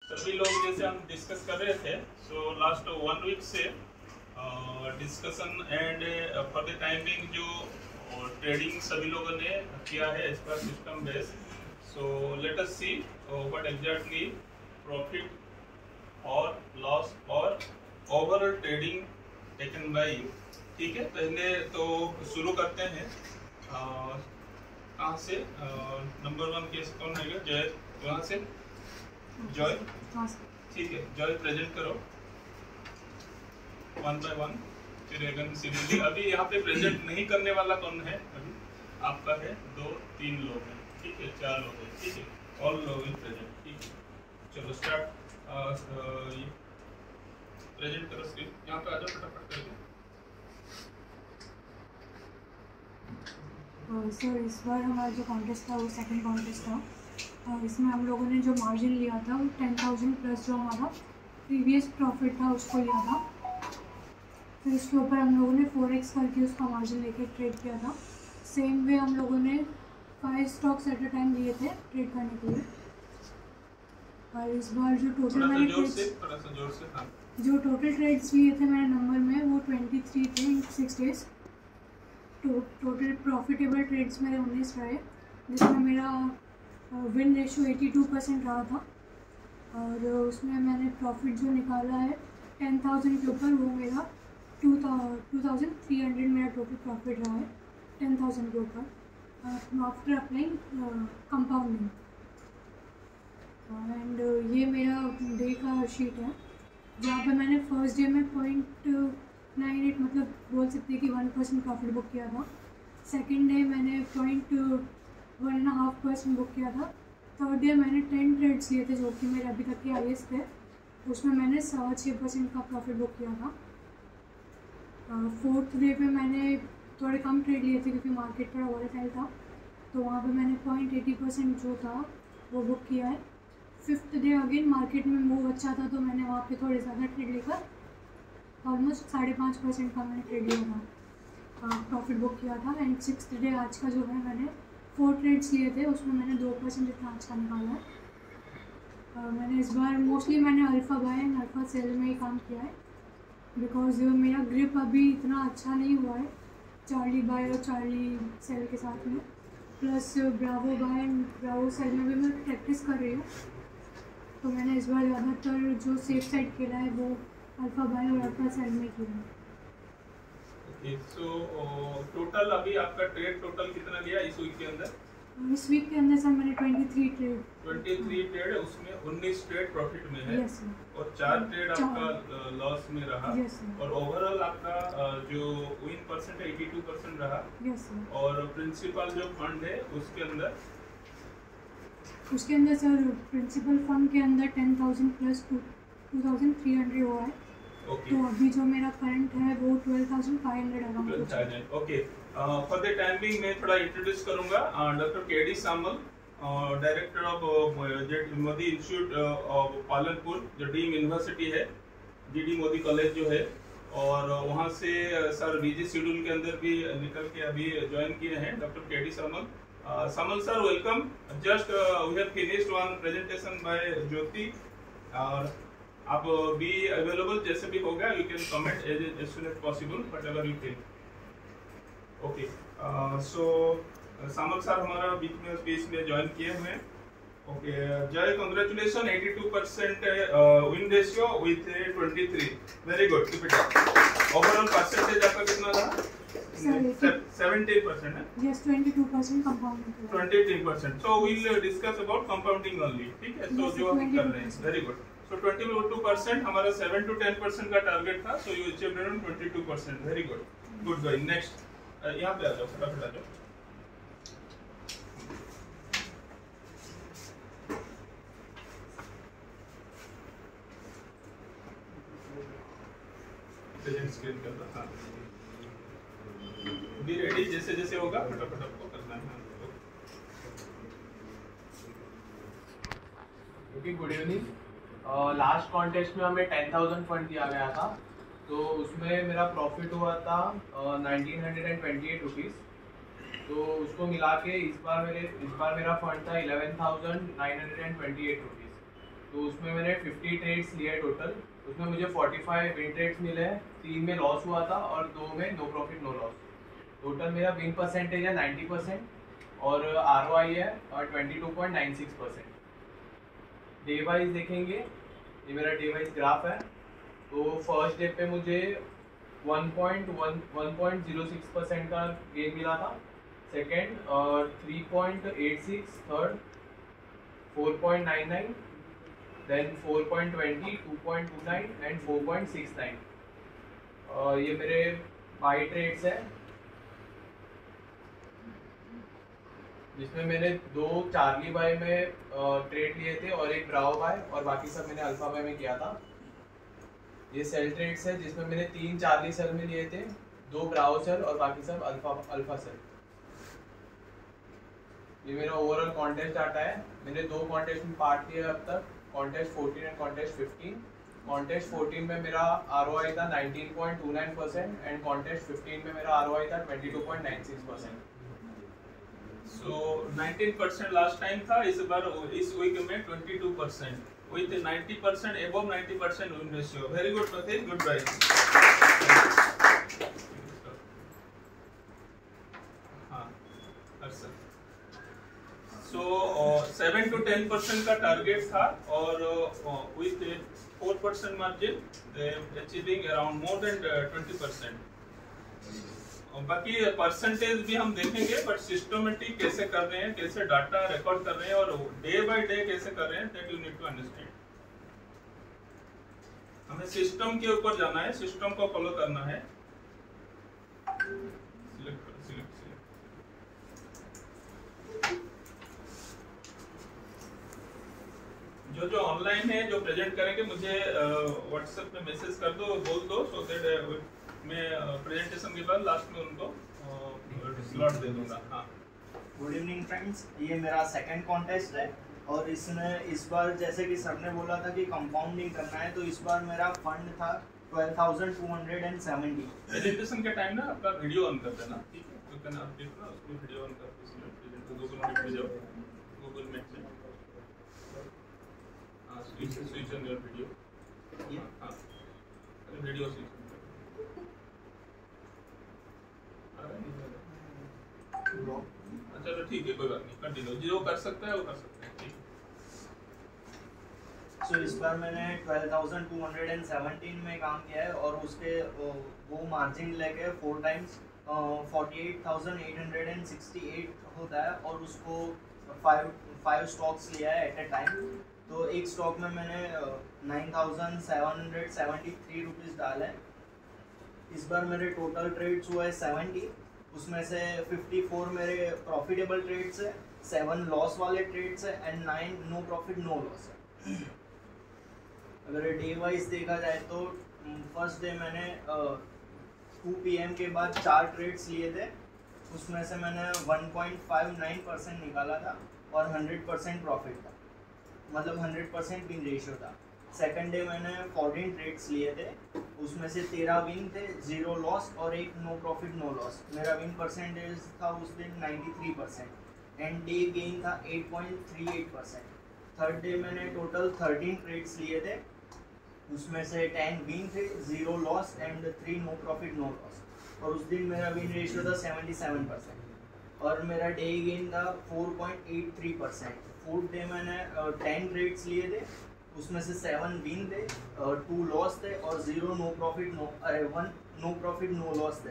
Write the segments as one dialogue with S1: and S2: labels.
S1: सभी लोग जैसे हम डिस्कस कर रहे थे, सो लास्ट 1 वीक से discussion and for the timing जो ट्रेडिंग सभी लोगों ने किया है इस पर system base. So let us see what exactly profit और लॉस और overall trading taken by you. ठीक है, पहले तो शुरू करते हैं। कहाँ से? नंबर 1 केस कौन है? जय, वहाँ से जॉय। ठीक है, जॉय प्रेजेंट करो 1 बाय 1, फिर अगेन सीरियसली। अभी यहाँ पे प्रेजेंट नहीं करने वाला कौन है? अभी आपका है 2-3 लोग हैं, ठीक है, 4 लोग हैं, ठीक है, ऑल लोग विल प्रेजेंट। ठीक है, चलो स्टार्ट। प्रेजेंट करो स्क्रीन, यहाँ पे आ जाओ फटाफट करके।
S2: सर इस बार हमारा जो कॉन्टेस्ट था वो सेकंड कॉन्टेस्ट था। इसमें हम लोगों ने जो मार्जिन लिया था वो 10,000 प्लस जो हमारा प्रीवियस प्रॉफिट था उसको लिया था। फिर उसके ऊपर हम लोगों ने 4x करके उसका मार्जिन लेके ट्रेड किया था। सेम वे हम लोगों ने 5 स्टॉक्स एट अ टाइम लिए थे ट्रेड करने के लिए। और इस बार जो टोटल मैंने जो टोटल ट्रेड्स लिए थे मेरे नंबर में वो 23 थे इन 6 डेज। टोटल प्रॉफिटेबल ट्रेड्स मेरे 19 रहे, जिसमें मेरा विन रेशो 82% रहा था। और उसमें मैंने प्रॉफिट जो निकाला है 10,000 के ऊपर, वो मेरा 2,300 मेरा टोटल प्रॉफिट रहा है 10,000 के ऊपर आफ्टर अप्लाइंग कंपाउंडिंग। एंड ये मेरा डे का शीट है, जहाँ पे मैंने फर्स्ट डे में 0.98 मतलब बोल सकते हैं कि 1% प्रॉफिट बुक किया था। सेकेंड डे मैंने 1.5% बुक किया था। थर्ड डे मैंने 10 ट्रेड्स लिए थे जो कि मेरे अभी तक के हाईएस्ट थे, उसमें मैंने 6.5% का प्रॉफिट बुक किया था। फोर्थ डे पे मैंने थोड़े कम ट्रेड लिए थे क्योंकि मार्केट थोड़ा वॉलेटाइल था, तो वहाँ पे मैंने 0.80% जो था वो बुक किया है। फिफ्थ डे अगेन मार्केट में मूव अच्छा था, तो मैंने वहाँ पे थोड़े ज़्यादा ट्रेड लेकर ऑलमोस्ट 5.5% का मैंने ट्रेड लिया था, प्रॉफिट बुक किया था। एंड सिक्स्थ डे आज का जो है मैंने 4 ट्रेड्स लिए थे, उसमें मैंने 2% जितना आज का निकाला है। मैंने इस बार मोस्टली मैंने alpha buy and alpha sell में ही काम किया है, बिकॉज मेरा ग्रिप अभी इतना अच्छा नहीं हुआ है चार्ली बाय और चार्ली सेल के साथ में। Plus Bravo buy and Bravo sell में भी मैं प्रैक्टिस कर रही हूँ, तो मैंने इस बार ज़्यादातर जो सेफ साइड खेला है वो अल्फ़ा बाय और अल्फ़ा सेल में किया है।
S1: सो टोटल अभी आपका ट्रेड टोटल कितना लिया इस वीक के अंदर?
S2: इस वीक के अंदर सर मैंने 23
S1: ट्रेड उसमें 19 ट्रेड प्रॉफिट में है।
S2: Yes sir.
S1: और 4 ट्रेड आपका लॉस में रहा।
S2: Yes sir.
S1: और ओवरऑल आपका जो विन परसेंट है 82% रहा।
S2: Yes sir.
S1: और प्रिंसिपल जो फंड है उसके अंदर
S2: सर प्रिंसिपल फंड के अंदर 10,000 प्लस 2,300 हुआ है।
S1: Okay.
S2: तो अभी जो मेरा करंट है वो 12,500 around.
S1: 12,000 okay. For the time being मैं थोड़ा इंट्रोड्यूस करूंगा doctor KD Samal, director of Modi institute of Palanpur, जो डीम यूनिवर्सिटी है, जीडी मोदी कॉलेज जो है। और वहाँ से सर बिजी शेड्यूल के अंदर भी निकल के अभी ज्वाइन किए हैं doctor KD Samal. Samal sir welcome. Just we have finished one presentation by Jyoti, और आप भी अवेलेबल जैसे भी होगा you can comment as soon as possible whatever you feel. Okay, so Samal sir हमारा बीच में स्पेस में ज्वाइन किए हुए हैं। Okay, Jai congratulation, 82% win ratio with 23, very good, keep it up. Overall percentage आपका कितना रहा? 17% है।
S2: Yes, 22% compounding.
S1: 23%। So we will discuss about compounding only, ठीक है? सो जो हम कर रहे हैं, वेरी गुड। So 22% हमारा 7 to 10% का टारगेट था, so you achieved around 22%, very good, good going। Next, यहाँ पे आ जाओ, फटाफट आ जाओ। प्रेजेंट स्क्रीन कर दो, हाँ। बी रेडी, जैसे जैसे होगा फटाफट आपको करना है।
S3: Okay, good evening. Last contest में हमें 10,000 फंड दिया गया था, तो उसमें मेरा प्रॉफिट हुआ था 1928 रुपीज़। तो उसको मिला के इस बार मेरा फंड था 11,928 रुपीज़। तो उसमें मैंने 50 ट्रेड्स लिए टोटल। उसमें मुझे 45 विन ट्रेड्स मिले हैं, 3 में लॉस हुआ था और 2 में no profit no loss. Total मेरा विन परसेंटेज है 90% और ROI है 22.96%। डे वाइज देखेंगे, ये मेरा डे वाइज ग्राफ है। तो फर्स्ट डे पे मुझे 1.06% का गेन मिला था, सेकेंड 3.86, थर्ड 4.99, देन 4.20, 2.29 एंड 4.69। ये मेरे बाई ट्रेड्स है, जिसमें मैंने 2 चार्ली बाय में ट्रेड लिए थे और एक ब्रावो बाय, और बाकी सब मैंने अल्फा बाय में किया था। ये सेल ट्रेड्स है, जिसमें मैंने 3 चार्ली सेल में लिए थे, 2 ब्रावो सेल और बाकी सब अल्फा सेल। ये मेरा ओवरऑल कॉन्टेस्ट डाटा है। मैंने 2 कॉन्टेस्ट में पार्ट लिया अब तक, कॉन्टेस्ट 14 एंड कॉन्टेस्ट 15। कॉन्टेस्ट 14 में मेरा ROI था 19.29% एंड कॉन्टेस्ट 15 में मेरा ROI था 22.96%।
S1: So 19% लास्ट टाइम था, इस बार इस वीक में 22% with 90% above 90% win ratio. Very good, Pratik. Good price. हाँ, अच्छा। So 7 to 10% का टारगेट था और with 4% margin they achieving around more than 20%. बाकी परसेंटेज भी हम देखेंगे, बट सिस्टमेटिक कैसे कर रहे हैं, कैसे डाटा रिकॉर्ड कर रहे हैं और डे बाय डे कैसे कर रहे हैं, that you need to understand. हमें सिस्टम के ऊपर जाना है, सिस्टम को फॉलो करना है। सिलेक्ट जो ऑनलाइन है, जो प्रेजेंट करेंगे, मुझे व्हाट्सएप पे मैसेज कर दो, बोल दो, सो दैट मैं प्रेजेंटेशन के बाद लास्ट में उनको स्लॉट दे दूंगा। हाँ,
S4: गुड इवनिंग फ्रेंड्स, ये मेरा सेकंड कॉन्टेस्ट है और इसमें इस बार जैसे कि सर ने बोला था कि कंपाउंडिंग करना है, तो इस बार मेरा फंड था 12,270।
S1: प्रेजेंटेशन के टाइम ना आपका वीडियो ऑन कर देना, ठीक है? तो आप देखना उसमें वीडियो ऑन करके गूगल मीट में जाओ, गूगल मीट से हाँ स्विच ऑन योर वीडियो। हाँ, वीडियो स्विच चलो ठीक है, कोई बात नहीं, कंटिन्यू। जो कर सकता है वो कर सकता है, ठीक है।
S4: सो इस बार मैंने 12,217 में काम किया है और उसके वो मार्जिन लेके 4 टाइम्स 48,868 होता है और उसको 5 स्टॉक्स लिया है एट ए टाइम। तो एक स्टॉक में मैंने 9,773 रुपीज़ डाला है। इस बार मेरे टोटल ट्रेड्स हुए 70, उसमें से 54 मेरे प्रॉफिटेबल ट्रेड्स है, 7 लॉस वाले ट्रेड्स है and 9 no profit no loss है। अगर डे वाइज देखा जाए तो फर्स्ट डे मैंने 2 PM के बाद 4 ट्रेड्स लिए थे, उसमें से मैंने 1.59% निकाला था और 100% प्रॉफिट था, मतलब 100% विन रेशियो था। सेकंड डे मैंने 14 ट्रेड्स लिए थे, उसमें से 13 विन थे, 0 लॉस और 1 नो प्रॉफिट नो लॉस। मेरा विन परसेंटेज था उस दिन 93% एंड डे गेन था 8.38%। थर्ड डे मैंने टोटल 13 ट्रेड्स लिए थे, उसमें से 10 विन थे, 0 loss and 3 no profit no loss, और उस दिन मेरा विन रेशियो था 77% और मेरा डे गेन था 4.83%। फोर्थ डे मैंने 10 ट्रेड्स लिए थे, उसमें से 7 विन थे, 2 लॉस थे और 1 नो प्रॉफिट नो लॉस थे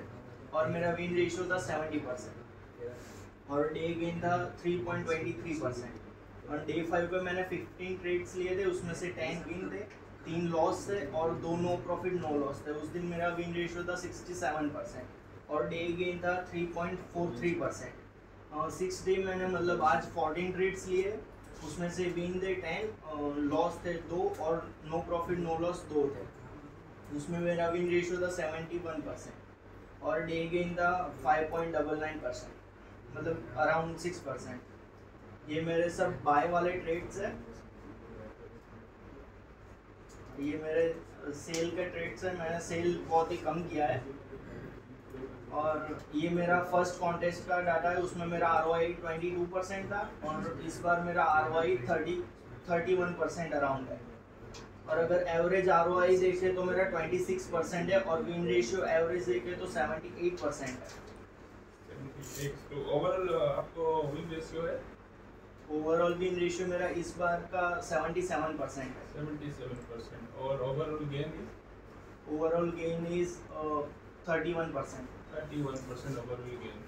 S4: और मेरा विन रेशियो था 70% और डे गेन था 3.23%। और डे 5 पे मैंने 15 ट्रेड्स लिए थे, उसमें से 10 विन थे, 3 लॉस थे और 2 नो प्रॉफिट नो लॉस थे। उस दिन मेरा विन रेशियो था 67% और डे गेन था 3.43%। 6 डे मैंने मतलब आज 14 ट्रेड्स लिए, उसमें से विन थे 10, लॉस थे 2 और नो प्रॉफिट नो लॉस 2 थे। उसमें मेरा विन रेशियो था 71% और डे गेन था 5.99%, मतलब अराउंड 6%। ये मेरे सब बाय वाले ट्रेड्स है, ये मेरे सेल के ट्रेड्स है, मैंने सेल बहुत ही कम किया है। और ये मेरा फर्स्ट कॉन्टेस्ट का डाटा है, उसमें मेरा ROI 22% था और इस बार मेरा ROI 31% अराउंड है। और अगर एवरेज ROI देखे तो मेरा 26% है और विन रेशियो एवरेज देखे तो 78% है।
S1: तो ओवरऑल आपको विन रेशियो है?
S4: ओवरऑल विन रेशियो मेरा इस बार का 77% है।
S1: 77%। और overall gain is?
S4: Overall gain is 31%।
S1: 31% overall gain.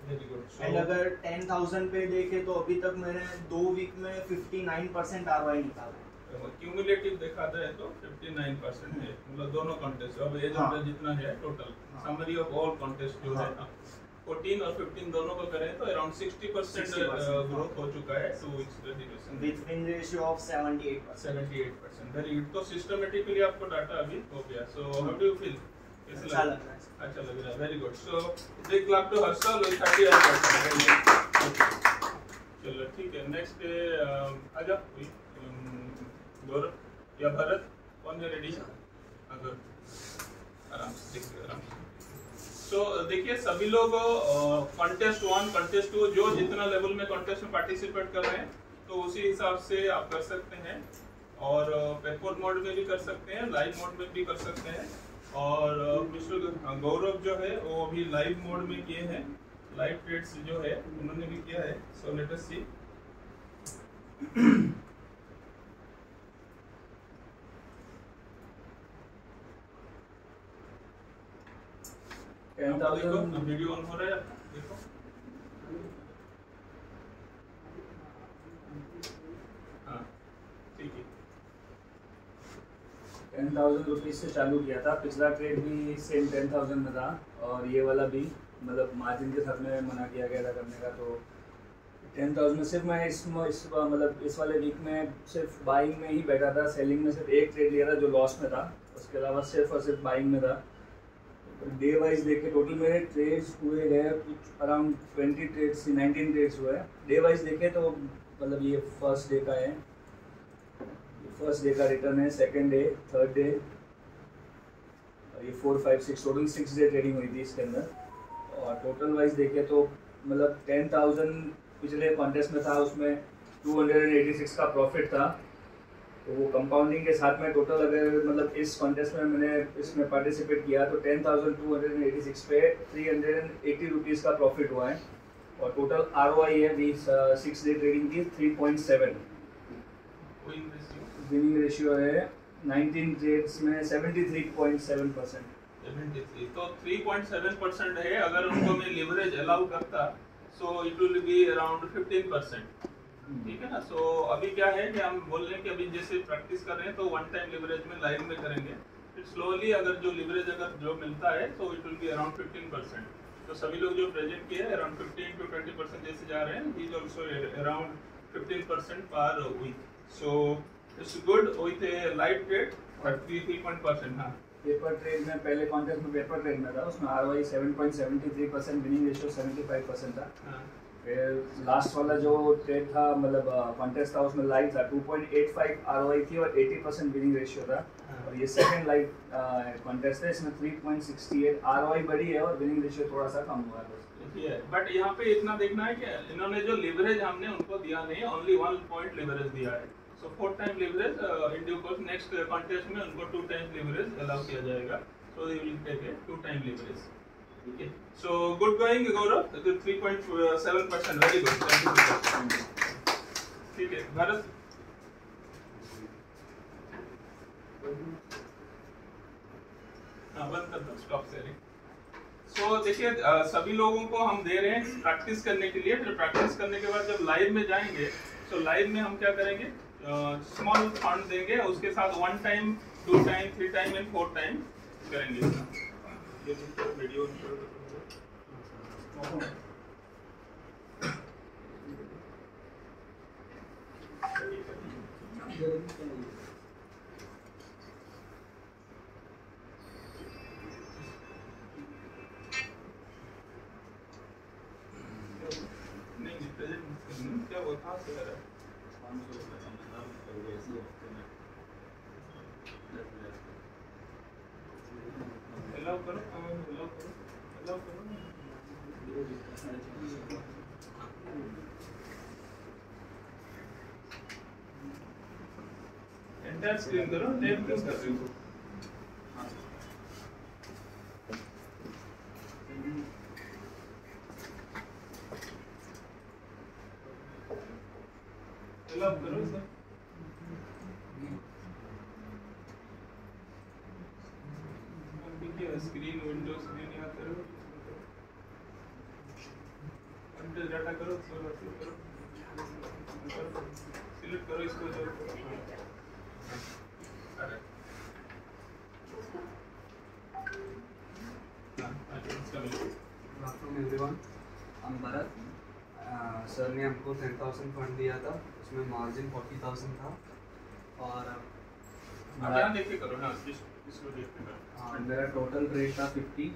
S1: Very good.
S4: And अगर 10,000 पे देखे तो अभी तक मैंने 2 वीक में 59% ROI निकाला है।
S1: क्यूमुलेटिव देखा जाए तो 59% है, मतलब दोनों कॉन्टेस्ट। अब एज
S4: हाँ।
S1: जितना है total summary of all contest जो है ना, 14 और 15 दोनों को करें तो अराउंड 60% ग्रोथ हो चुका है। So it's very good
S4: with win ratio of 78%।
S1: 78%। Very good. तो सिस्टमैटिकली आपको डाटा अभी हो गया। So how do you feel?
S4: अच्छा लग रहा है।
S1: अच्छा लग रहा है। Very good. So big clap to Harshal with 38%। चलो ठीक है। नेक्स्ट आजा कोई गौरव या भरत, कौन है रेडी? अगर आराम से देखिए, आराम से। तो देखिए सभी लोग कॉन्टेस्ट 1 कॉन्टेस्ट 2 जो जितना लेवल में कॉन्टेस्ट में पार्टिसिपेट कर रहे हैं तो उसी हिसाब से आप कर सकते हैं। और पेपर मोड में भी कर सकते हैं, लाइव मोड में भी कर सकते हैं। और मिस्टर गौरव जो है वो अभी लाइव मोड में किए हैं, लाइव ट्रेड्स जो है उन्होंने भी किया है। So let us see. Video on हो रहा है आपका? देखो हाँ ठीक है।
S5: 10,000 रुपीज़ से चालू किया था। पिछला ट्रेड भी सेम 10,000 में था और ये वाला भी मतलब मार्जिन के साथ में मना किया गया था करने का। तो 10,000 में सिर्फ मैं इस वाले वीक में सिर्फ बाइंग में ही बैठा था। सेलिंग में सिर्फ एक ट्रेड लिया था जो लॉस में था, उसके अलावा सिर्फ और सिर्फ बाइंग में था। डे वाइज देख के टोटल मेरे ट्रेड्स हुए गए कुछ अराउंड 19 ट्रेड्स हुए हैं। डे वाइज देखे तो मतलब ये फर्स्ट डे का है, फर्स्ट डे का रिटर्न है, सेकंड डे, थर्ड डे, ये 4, 5, 6 टोटल 6 डे ट्रेडिंग हुई थी इसके अंदर। और टोटल वाइज देखे तो मतलब 10,000 पिछले कॉन्टेस्ट में था, उसमें 286 का प्रॉफिट था। तो वो कंपाउंडिंग के साथ में टोटल अगर मतलब इस कॉन्टेस्ट में मैंने इसमें पार्टिसिपेट किया तो 10,286 पे 380 रुपीज़ का प्रॉफिट हुआ है। और टोटल ROI है 6 डे ट्रेडिंग की 3.7। विनिंग रेशियो है 19 ट्रेड्स में 73.7%।
S1: 73 तो 3.7% है। अगर उनको मैं लिवरेज अलाउ करता so it will be around 15%। ठीक है ना। सो अभी क्या है कि हम बोल रहे हैं कि अभी जैसे प्रैक्टिस कर रहे हैं तो 1 टाइम लिवरेज में लाइव में करेंगे, फिर स्लोली अगर जो लिवरेज अगर जो मिलता है तो इट विल बी अराउंड 15%। तो सभी लोग जो प्रेजेंट किए हैं अराउंड 15 to 20% जैसे जा रहे हैं, ही इज आल्सो अराउंड 15% पर week. So it's good with a live trade 3%। हाँ
S5: पेपर ट्रेड में पहले कॉन्टेस्ट में पेपर ट्रेड में था, उसमें ROI 7.73%, विनिंग रेशियो 75% था।
S1: हाँ
S5: फिर लास्ट वाला जो ट्रेड था मतलब कॉन्टेस्ट था उसमें लाइव था 2.85 ROI थी और 80% विनिंग रेशियो था। और ये सेकंड लाइव कॉन्टेस्ट है, इसमें 3.68 ROI बढ़ी है और विनिंग रेशियो थोड़ा सा कम हुआ है।
S1: बट यहाँ पे इतना देखना है कि इन्होंने जो लिवरेज हमने उनको दिया नहीं, ओनली 1 पॉइंट लिवरेज दिया है। So 4 time leverage in due course next contest में उनको 2 टाइम लिवरेज अलाउ किया जाएगा। So they will take a 2 time leverage. ठीक है। So good going Gaurav, 3.7%। Very good, thank you. ठीक है भारत। हाँ बंद कर दो, स्टॉप शेयरिंग। सो देखिए सभी लोगों को हम दे रहे हैं प्रैक्टिस करने के लिए। फिर प्रैक्टिस करने के बाद जब लाइव में जाएंगे तो लाइव में हम क्या करेंगे, स्मॉल फंड देंगे, उसके साथ 1 time, 2 time, 3 time and 4 time करेंगे। ये वीडियो नहीं प्रेजेंट क्या वो कहाँ से आ रहा है? 500 अलाउ करो, अलाउ करो, अलाउ करो। एंटायर स्क्रीन करो, टैप क्यों कर रहे हो? चलो अब करो सर। स्क्रीन विंडो स्क्रीन यहाँ करो, कंटेंट डाटा करो, सिलेक्ट करो इसको जो
S6: एवरीवन, हम भरत सर ने हमको 10,000 फंड दिया था, उसमें मार्जिन 40,000 था और
S1: यहाँ देख के करो ना, इसको देख के करो।
S6: हाँ, मेरा टोटल ट्रेड था 50,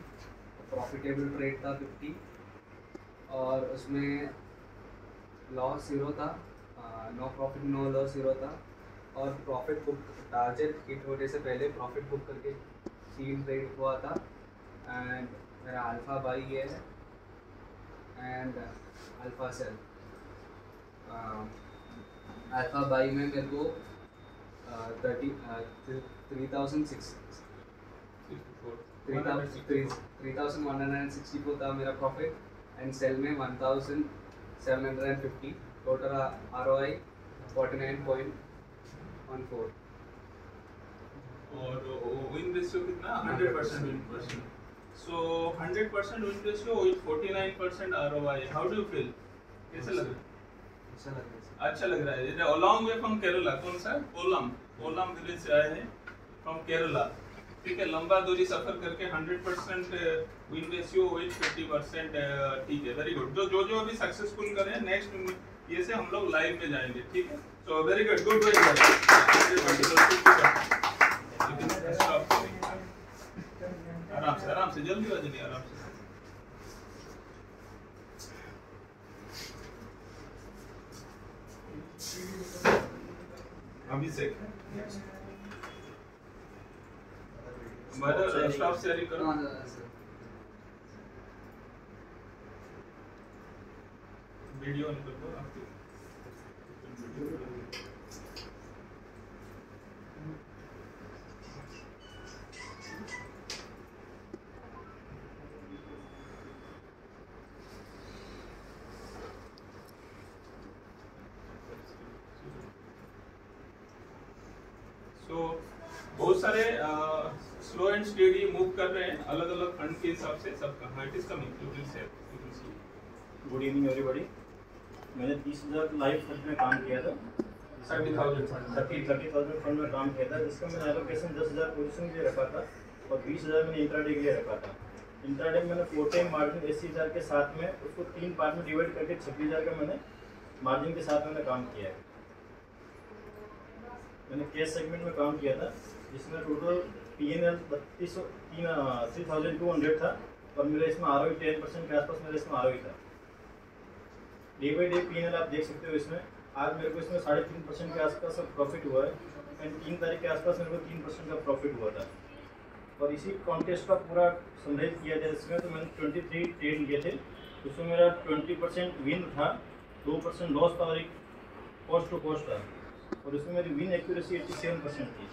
S6: प्रॉफिटेबल ट्रेड था 50 और उसमें लॉस 0 था, नो प्रॉफिट नो लॉस 0 था और प्रॉफिट बुक टारगेट हिट होने से पहले प्रॉफिट बुक करके 3 ट्रेड हुआ था एंड मेरा अल्फा बाई ये है and alpha sell. Alpha buy में मेरे को 3,164 था मेरा प्रॉफिट एंड सेल में 1,750, टोटल ROI 49.14
S1: और विन रेशियो कितना? 100% win ratio. So 100% win ratio with 49% ROI, how do you feel? कैसा लग रहा है? अच्छा लग रहा है। ये along way from केरला, कौन सा? कोलम विलेज से आए हैं फ्रॉम केरला, ठीक है। लंबा दूरी सफर करके 100% विन रेशियो विद 50%, ठीक है, वेरी गुड। जो अभी सक्सेसफुल कर रहे हैं, नेक्स्ट ये से हम लोग लाइव में जाएंगे, ठीक है। सो very good, good very good. आराम से जल्दी आराम से। अभिषेक स्टॉप शेयरिंग करो। वीडियो ऑन कर दो आपकी। तो बहुत सारे स्लो एंड स्टेडी मूव कर रहे हैं अलग अलग फंड के हिसाब से सबका। हाँ, it is coming, you will say.
S7: Good evening everybody. मैंने 30,000 लाइव फंड में काम किया था,
S1: 30,000
S7: फंड में काम किया था, जिसका मैंने एलोकेशन 10,000 पोजीशन के लिए रखा था और 20,000 मैंने इंट्राडे के लिए रखा था। इंट्राडे में मैंने 4 टाइम मार्जिन 80,000 के साथ में उसको 3 पार्ट में डिवाइड करके 26,000 का मैंने मार्जिन के साथ मैंने काम किया है। मैंने कैश सेगमेंट में काम किया था, जिसमें टोटल PNL 3,200 था और मेरा इसमें ROI 10% के आसपास मेरा इसमें ROI था। डे बाई डे PNL आप देख सकते हो। इसमें आज मेरे को इसमें 3.5% के आसपास प्रॉफिट हुआ है एंड 3 तारीख के आसपास मेरे को 3% का प्रॉफिट हुआ था। और इसी कॉन्टेस्ट का पूरा संग्रहित किया था इसमें, तो मैंने 23 ट्रेड लिए थे। उसमें मेरा 20% विन था, 2% लॉस था और एक कॉस्ट टू कॉस्ट था और उसमें मेरी विन एक्यूरेसी 87% थी।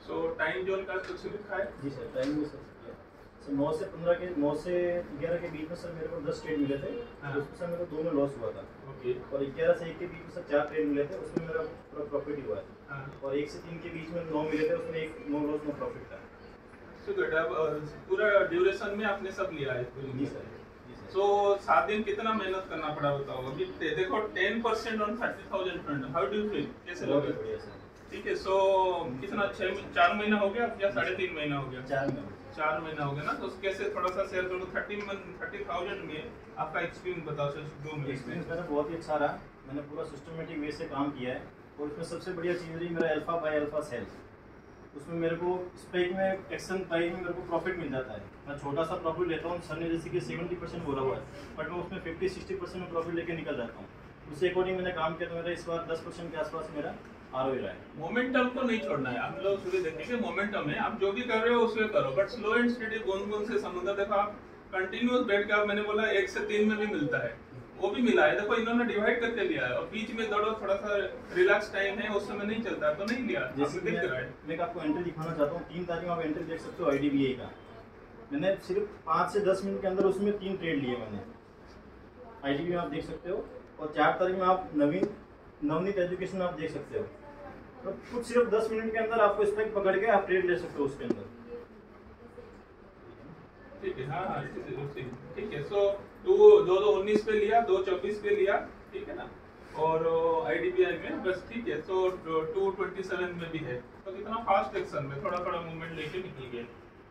S1: सो टाइम जोन का कुछ लिखा है?
S7: जी सर, टाइम में सर 9 से 11 के बीच में सर मेरे को 10 ट्रेड मिले थे।
S1: हाँ।
S7: उसमें सर मेरे को 2 में लॉस हुआ था।
S1: ओके।
S7: और 11 से 1 के बीच में सर 4 ट्रेड मिले थे, उसमें मेरा पूरा प्रॉफिट हुआ है।
S1: हाँ।
S7: और 1 से 3 के बीच में 9 मिले थे, उसमें 1 नो लॉस नो प्रॉफिट था।
S1: So good. अब पूरा ड्यूरेशन में आपने सब लिया है?
S7: जी सर।
S1: सो 7 दिन कितना मेहनत करना पड़ा बताओ। अभी देखो 10% on 30,000 fund, how do you feel? कैसे लगे?
S7: बढ़िया सर।
S1: ठीक है। सो कितना 4 महीना हो गया या 3.5 महीना हो गया? 4 महीना हो गया ना। तो कैसे थोड़ा सा शेयर करो। 30,000 में आपका एक्सपीरियंस बताओ सर। 2 मिनट
S7: एक्सपीरियंस मेरा बहुत ही अच्छा रहा। मैंने पूरा सिस्टमेटिक वे से काम किया है और उसमें सबसे बढ़िया चीज़ रही मेरा अल्फा बाय अल्फा सेल्स। उसमें मेरे को स्ट्राइक में एक्शन प्राइस में मेरे को प्रॉफिट मिल जाता है। मैं छोटा सा प्रॉफिट लेता हूँ, सर ने जैसे कि 70% बोला हुआ है, बट मैं उसमें 50-60% में प्रॉफिट लेके निकल जाता हूँ। उससे अकॉर्डिंग मैंने काम किया तो मेरा इस बार 10% के आसपास मेरा ROI रहा है।
S1: मोमेंटम को नहीं छोड़ना है। हम लोग सुबह देखेंगे मोमेंटम है, आप जो भी कर रहे हो उसमें करो, बट स्लो एंड स्टेडी बूंद बूंद से समुद्र। देखो आप कंटिन्यूअस बैठ के, आप मैंने बोला 1 से 3 में भी मिलता है, वो भी मिला है। देखो इन्होंने डिवाइड करके लिया है और बीच में दौड़ो थोड़ा सा रिलैक्स टाइम है उस समय नहीं चलता तो नहीं लिया।
S7: जैसे
S1: आपने देख रहा है
S7: मैं आपको एंट्री दिखाना चाहता हूँ। 3 तारीख आप एंट्री देख सकते हो IDBI का। मैंने सिर्फ 5 से 10 मिनट के अंदर उसमें 3 ट्रेड लिए मैंने। IDBI में आप देख सकते हो। और 4 तारीख में आप नवनीत एजुकेशन आप देख सकते हो। तो कुछ सिर्फ 10 मिनट के अंदर आपको स्ट्राइक पकड़ के आप ट्रेड ले सकते हो उसके अंदर।
S1: ठीक है। हाँ ठीक है। सो 2/19 पे लिया, 2/24 पे लिया, ठीक है ना। और IDBI में बस ठीक है। सो 2/27 में भी है। तो कितना फास्ट एक्शन में थोड़ा मूवमेंट लेके निकल गए।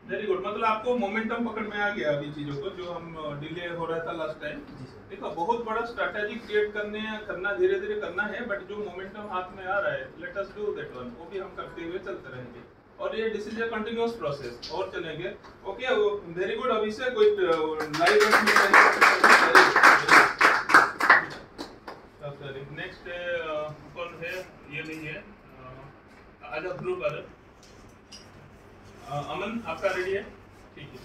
S1: Very good. मतलब आपको मोमेंटम पकड़ में आ गया अभी चीजों को जो हम डिले हो रहा था लास्ट टाइम। देखो बहुत बड़ा स्ट्रैटेजी क्रिएट करना धीरे धीरे करना है, बट जो मोमेंटम हाथ में आ रहा है let us do that one, वो भी हम करते हुए चलते रहेंगे। और ये this is a continuous process और चलेंगे। Okay very good. अभी से कोई लाइव नेक्स्ट कौन है? ये नहीं है। आजा ध्रुव आजा। अमन आपका रेडी है? ठीक है।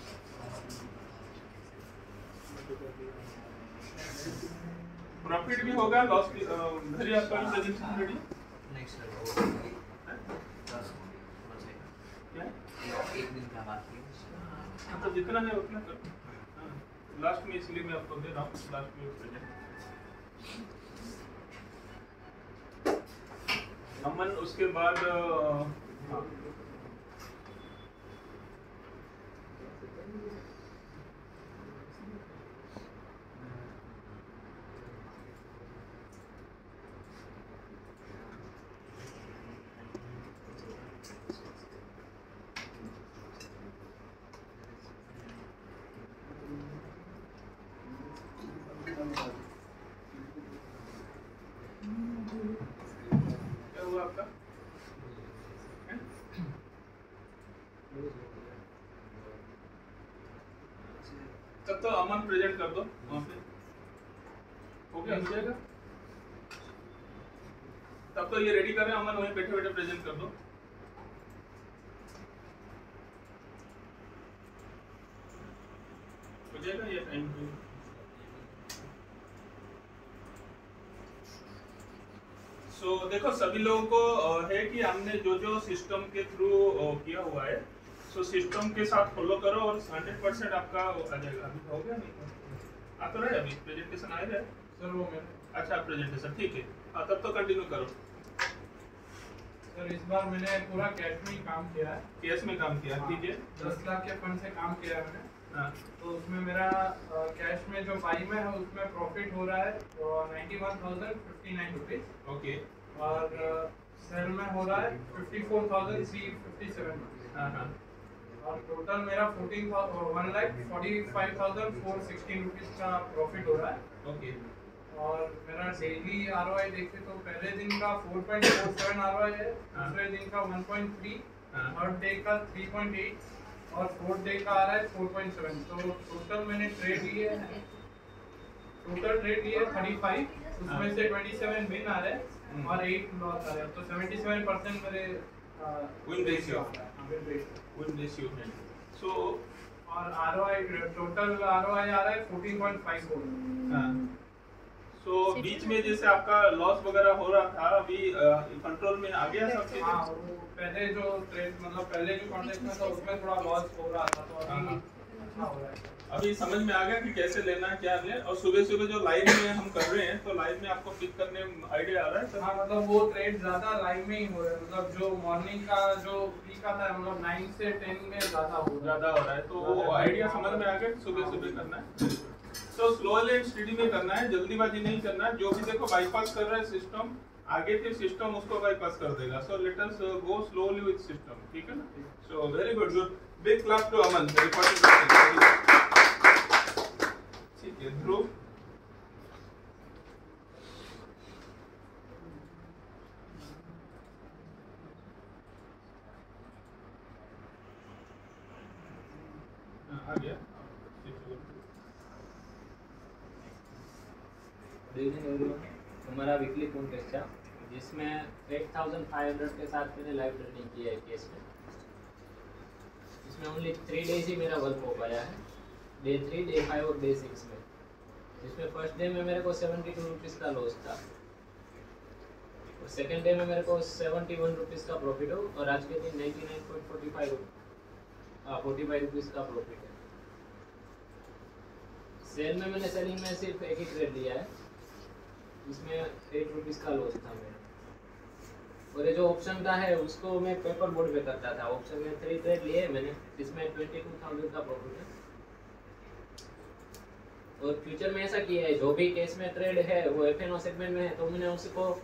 S1: प्रॉफिट भी होगा, लॉस भी। धरी आपका प्रेजेंटेशन रेडी?
S3: एक दिन का बात है
S1: तो जितना है उतना कर। लास्ट में इसलिए मैं आपको दे रहा हूँ लास्ट में प्रेजेंट। अमन उसके बाद क्या हुआ आपका? तब तो अमन प्रेजेंट कर दो वहाँ पे। ओके हो जाएगा। तब तो ये रेडी कर रहे हैं अमन, वहीं बैठे बैठे प्रेजेंट कर दो। हो जाएगा ये टाइम पे। सो देखो सभी लोगों को है कि हमने जो सिस्टम के थ्रू किया हुआ है, सो सिस्टम के साथ फॉलो करो और 100% आपका आ जाएगा। अभी हो गया नहीं आ तो रहा है? अभी प्रेजेंटेशन आ रहा है सर वो मेरे। अच्छा प्रेजेंटेशन ठीक है। हाँ तब तो कंटिन्यू करो
S8: सर। इस बार मैंने पूरा कैश में ही काम किया है।
S1: केस में काम किया? ठीक है।
S8: 10 लाख के फंड से काम किया है मैंने।
S1: हाँ
S8: तो उसमें मेरा कैश में जो बाई में है उसमें प्रॉफिट हो रहा है 91,059 रुपीज।
S1: ओके।
S8: और सेल में हो रहा है 54,357 रुपीज।
S1: हाँ
S8: और टोटल मेरा 1,45,416 रुपीज का प्रॉफिट हो रहा है।
S1: ओके।
S8: और मेरा डेली ROI देखे तो पहले दिन का 4.47 ROI है, दूसरे दिन का 1.3, थर्ड डे का 3.8 और फोर्थ डे का आ रहा है 4.7। तो टोटल मैंने ट्रेड लिए हैं, टोटल ट्रेड लिए 35, उसमें से 27 विन आ रहे हैं और 8 लॉस आ रहे हैं। तो 77% मेरे
S1: विन रेशियो है। सो
S8: और ROI टोटल ROI आ रहा है 14.54।
S1: हाँ। सो बीच में जैसे आपका लॉस वगैरह हो रहा था अभी कंट्रोल में आ गया सब चीज?
S8: हाँ वो पहले जो ट्रेड मतलब पहले जो कॉन्ट्रैक्ट में था उसमें थोड़ा लॉस हो रहा था, तो अभी अच्छा हो रहा है।
S1: अभी समझ में आ गया कि कैसे लेना है क्या लें। और सुबह सुबह जो लाइव में हम कर रहे हैं तो लाइव में आपको पिक करने आइडिया आ रहा है सर?
S8: हाँ मतलब वो ट्रेड ज्यादा लाइव में ही हो रहा है। मतलब जो मॉर्निंग का जो पीक आता है मतलब 9 से 10 में ज्यादा हो रहा है।
S1: तो वो आइडिया समझ में आ गया सुबह सुबह करना है। तो स्लोली एंड स्टडी में करना है, जल्दीबाजी नहीं करना है। जो भी देखो बाईपास कर रहा है सिस्टम, आगे फिर सिस्टम उसको बाईपास कर देगा। So let us go slowly with system, ठीक है ना। So very good, big clap to Aman. ठीक है ध्रुव। आ गया।
S9: हमारा वीकली पूल टेस्ट था जिसमें 8500 के साथ मैंने लाइव ट्रेडिंग किया है केस में। इसमें ओनली 3 डेज ही मेरा वर्क हो पाया है, डे 3, डे 5 और डे 6 में। जिसमें फर्स्ट डे में मेरे को 72 रुपीज़ का लॉस था और सेकेंड डे में मेरे को 71 रुपीज़ का प्रॉफिट हो और आज के दिन 99.45 रुपीज़ का प्रॉफिट है। सेल में मैंने सेलिंग में सिर्फ एक ही ट्रेड लिया है जिसमें 8 रुपीज़ का लॉस था मेरा और ये जो ऑप्शन का है उसको मैं पेपर बोर्ड पे करता था। ऑप्शन में 3 ट्रेड लिए मैंने जिसमें 22,000 का प्रॉफिट है और फ्यूचर में ऐसा किया है जो भी केस में ट्रेड है वो FNO सेगमेंट में है तो मैंने उसको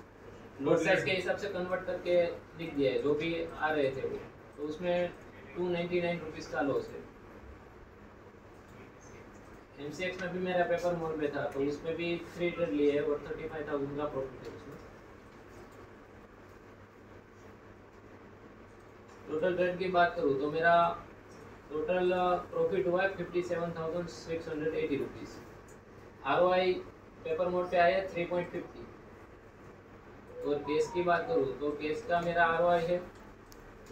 S9: लॉट साइज के हिसाब से कन्वर्ट करके लिख दिया है जो भी आ रहे थे वो तो उसमें 299 रुपीज़ का लॉस है। MCX में भी मेरा पेपर मोड में था तो उसमें भी 3 ट्रेड लिए और 35,000 का प्रॉफिट है उसमें। टोटल ट्रेड की बात करूँ तो मेरा टोटल प्रॉफिट हुआ है 57,680 रुपीज़। ROI पेपर मोड पे आया है 3.50 और केस की बात करूँ तो केस का मेरा ROI है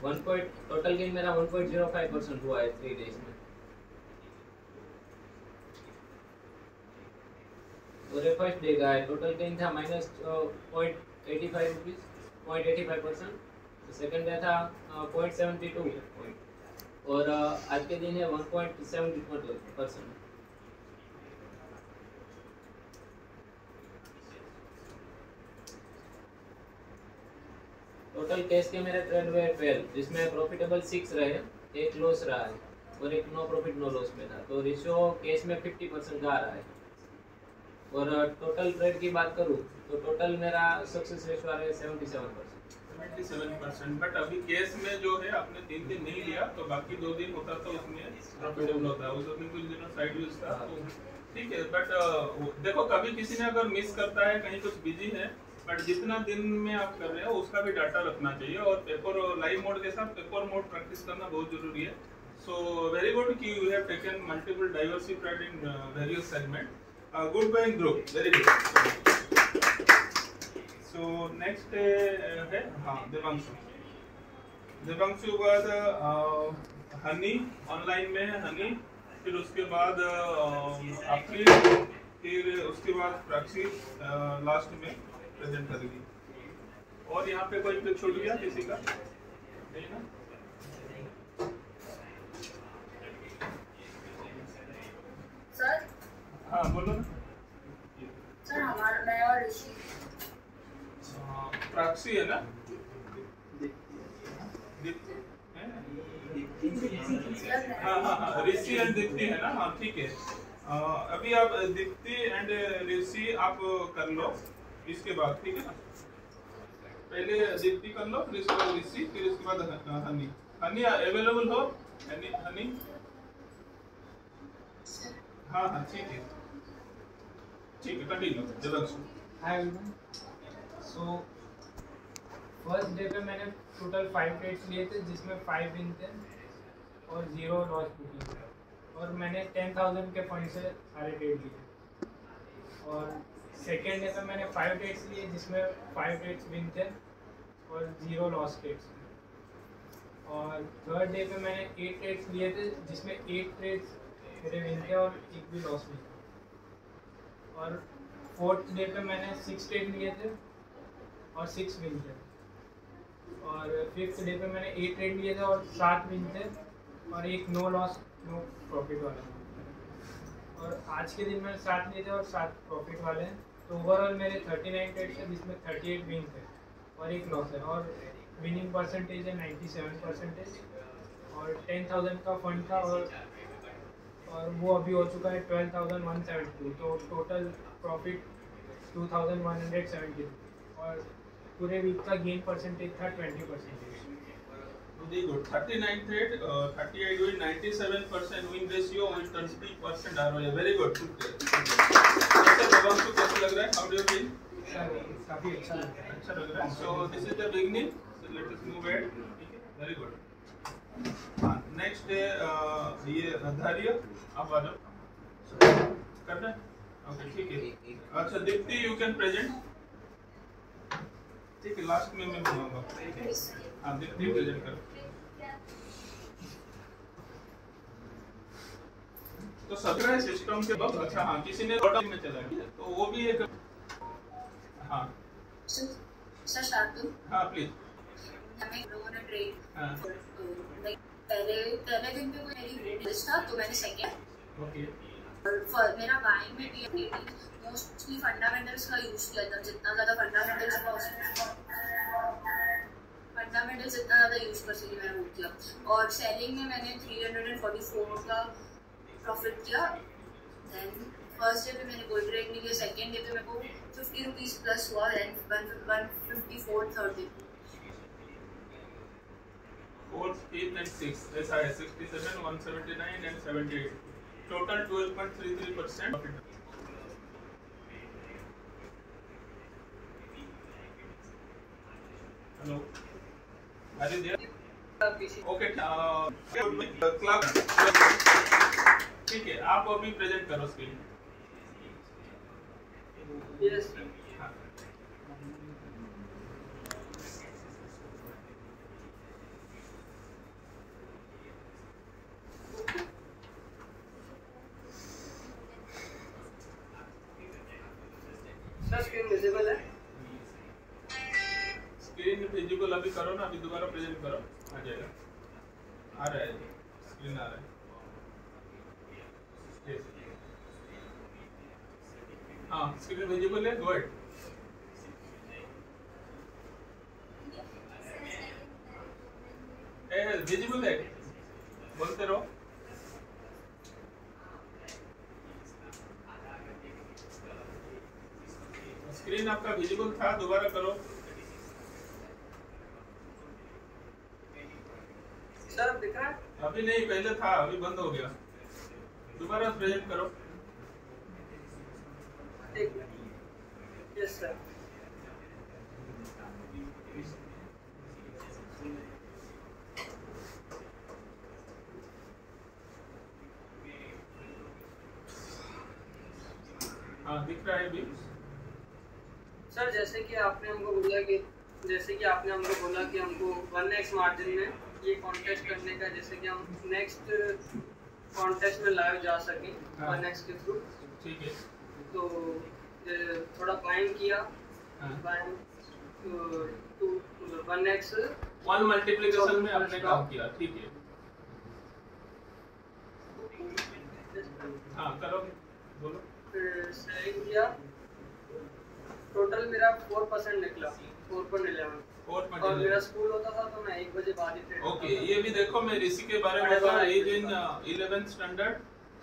S9: टोटल गेन मेरा 1.05% हुआ है 3 डेज में और ये फर्स्ट डे का है। टोटल गेन था -0.85 रुपीज़ 0.85%। सेकेंड डे था 0.72 और आज के दिन है 1.70%। टोटल केस के मेरे ट्रेड हुए 12 जिसमें प्रॉफिटेबल 6 रहे, एक लॉस रहा है और एक नो प्रॉफिट नो लॉस में था तो रेशियो केस में 50% का आ रहा है। और टोटल ट्रेड की बात करूँ तो टोटल मेरा सक्सेस रेशियो आ रहा है
S1: 77%। बट अभी केस में जो है आपने 3 दिन नहीं लिया तो बाकी 2 दिन होता तो उसमें प्रॉफिटेबल होता है। उस दिन कुछ दिनों साइड यूज था तो ठीक है। बट देखो कभी किसी ने अगर मिस करता है कहीं कुछ बिजी है बट जितना दिन में आप कर रहे हो उसका भी डाटा रखना चाहिए और पेपर लाइव मोड के साथ पेपर मोड प्रैक्टिस करना बहुत जरूरी है। सो वेरी गुड कि you have taken multiple diversified in various segment. Good going group, very good. So next है हाँ देवांशु। देवांशु के बाद हनी ऑनलाइन में है हनी, फिर उसके बाद आखिरी, फिर उसके बाद प्राक्षी लास्ट में प्रेजेंट करेगी। और यहाँ पे कोई क्लिक छूट गया किसी का? नहीं ना?
S10: सर
S1: हाँ बोलो ना।
S10: सर हमारा मैं और ऋषि
S1: प्राक्षी है ना? हाँ हाँ हाँ ऋषि एंड दीप्ति है ना? हाँ ठीक है। अभी आप दीप्ति एंड ऋषि आप कर लो इसके बाद, ठीक है ना? पहले दीप्ति कर लो फिर इसके बाद ऋषि फिर इसके बाद हनी। हनी अवेलेबल हो? हनी हाँ हाँ ठीक है continue.
S11: Hi everyone. So first day पे मैंने टोटल 5 ट्रेड्स लिए थे जिसमें 5 विन थे और 0 लॉस बुकिंग थे और मैंने 10,000 के फंड से सारे ट्रेड लिए। और सेकेंड डे पे मैंने 5 ट्रेड्स लिए जिसमें 5 ट्रेड्स विन थे और 0 लॉस ट्रेड्स थे। और थर्ड डे पे मैंने 8 ट्रेड्स लिए थे जिसमें 8 ट्रेड्स मेरे विन थे और एक भी लॉस नहीं था। और फोर्थ डे पे मैंने 6 ट्रेड लिए थे और 6 विन थे। और फिफ्थ डे पे मैंने 8 ट्रेड लिए थे और 7 विन थे और एक नो लॉस नो प्रॉफिट वाला। और आज के दिन मैंने 7 लिए थे और 7 प्रॉफिट वाले हैं। तो ओवरऑल मेरे 39 ट्रेड्स थे जिसमें 38 विन थे और एक लॉस है और विनिंग परसेंटेज है 97% और 10,000 का फंड था और वो अभी हो चुका है 12,172। तो टोटल प्रॉफिट 2,170 और पूरे वीक का गेन परसेंटेज था 20%।
S1: Very good. 39 trade, 38 win, 97% win ratio and 30% ROI. Very good. कैसा देवांशु कैसा लग रहा है? How do you feel?
S11: काफी अच्छा लग रहा है।
S1: अच्छा लग रहा है. So this is the beginning. So let us move ahead. ठीक है. Very good. हाँ next ये धारिया आप आ जाओ. करना है? Okay ठीक है. अच्छा दीप्ति you can present. ठीक है लास्ट में मैं बनाऊंगा. ठीक है. हाँ दीप्ति प्रेजेंट करो. तो तो 17 सिस्टम के बाद अच्छा हाँ किसी ने ऑर्डर में चला गया तो वो भी एक हाँ
S10: सर शार्दुल
S1: हाँ प्लीज
S10: हमें लोगों ने ट्रेड
S1: हाँ
S10: पहले दिन पे मेरी लिस्ट था तो मैंने सेकंड
S1: ओके
S10: और मेरा बाइंग में भी मोस्टली फंडामेंटल्स का यूज किया था जितना ज़्यादा फंडामेंटल्स जितना ज़्यादा यूज कर सके मैंने वो किया और सेलिंग में मैंने 344 का प्रॉफिट किया। देन फर्स्ट डे पे मैंने कोई ट्रेड नहीं लिया, सेकेंड डे पे मेरे को 50 रुपीज़ प्लस हुआ एंड 154 थर्ड डे
S1: 4, 8 and 6 ऐसा है 67, 179 and 78 टोटल 12.33% प्रॉफिट। हेलो अरे देर ओके क्लब ठीक है आप अभी प्रेजेंट करो स्क्रीन।
S12: यस स्क्रीन विजिबल है,
S1: स्क्रीन विजिबल अभी करो ना, अभी दोबारा प्रेजेंट करो आ जाएगा। आ रहा है स्क्रीन आ रहा है हाँ स्क्रीन विजिबल है। गो अहेड विजिबल है बोलते रहो। स्क्रीन आपका विजिबल था दोबारा करो।
S12: सर अब दिख रहा है?
S1: अभी नहीं पहले था अभी बंद हो गया, दोबारा प्रेजेंट करो।
S12: एक मिनट। यस सर
S1: हाँ दिख रहा है अभी।
S12: सर जैसे कि आपने हमको बोला कि हमको 1x मार्जिन में ये कॉन्टेस्ट करने का, जैसे कि हम नेक्स्ट कॉन्टेस्ट में लाइव जा सकें 1x के थ्रू।
S1: ठीक है
S12: तो थोड़ा बाइंग किया, बाइंग टू 1x
S1: 1 मल्टीप्लिकेशन में आपने काम किया। ठीक है हाँ करो बोलो।
S12: सेलिंग किया, टोटल मेरा 4% निकला 4.11 और मेरा स्कूल होता था तो मैं 1 बजे बाद ही ट्रेड।
S1: ओके ये भी देखो मैं ऋषि के बारे में बता, as in 11th standard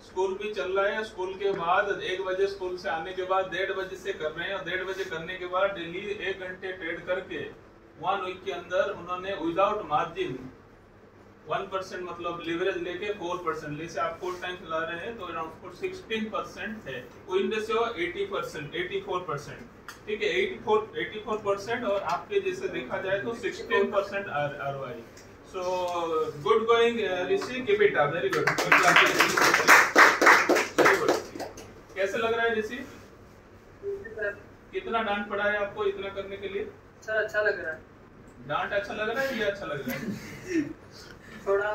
S1: school भी चल रहा है। स्कूल के बाद 1 बजे स्कूल से आने के बाद 1:30 बजे से कर रहे हैं और 1:30 बजे करने के बाद डेली 1 घंटे ट्रेड करके 1 वीक के अंदर उन्होंने विदाउट मार्जिन 1% मतलब लिवरेज लेके 4% ले से आप 4 टाइम्स ला रहे हैं तो अराउंड 16% है। Win ratio 80% 84%। ठीक है 84% और आपके जैसे देखा जाए तो 16% ROI। So good going Rishi, keep it up, very good very good. कैसे लग रहा है ऋषि? कितना डांट पड़ा है आपको इतना करने के लिए?
S12: सर अच्छा लग रहा है।
S1: डांट अच्छा लग रहा है या अच्छा लग रहा है?
S12: थोड़ा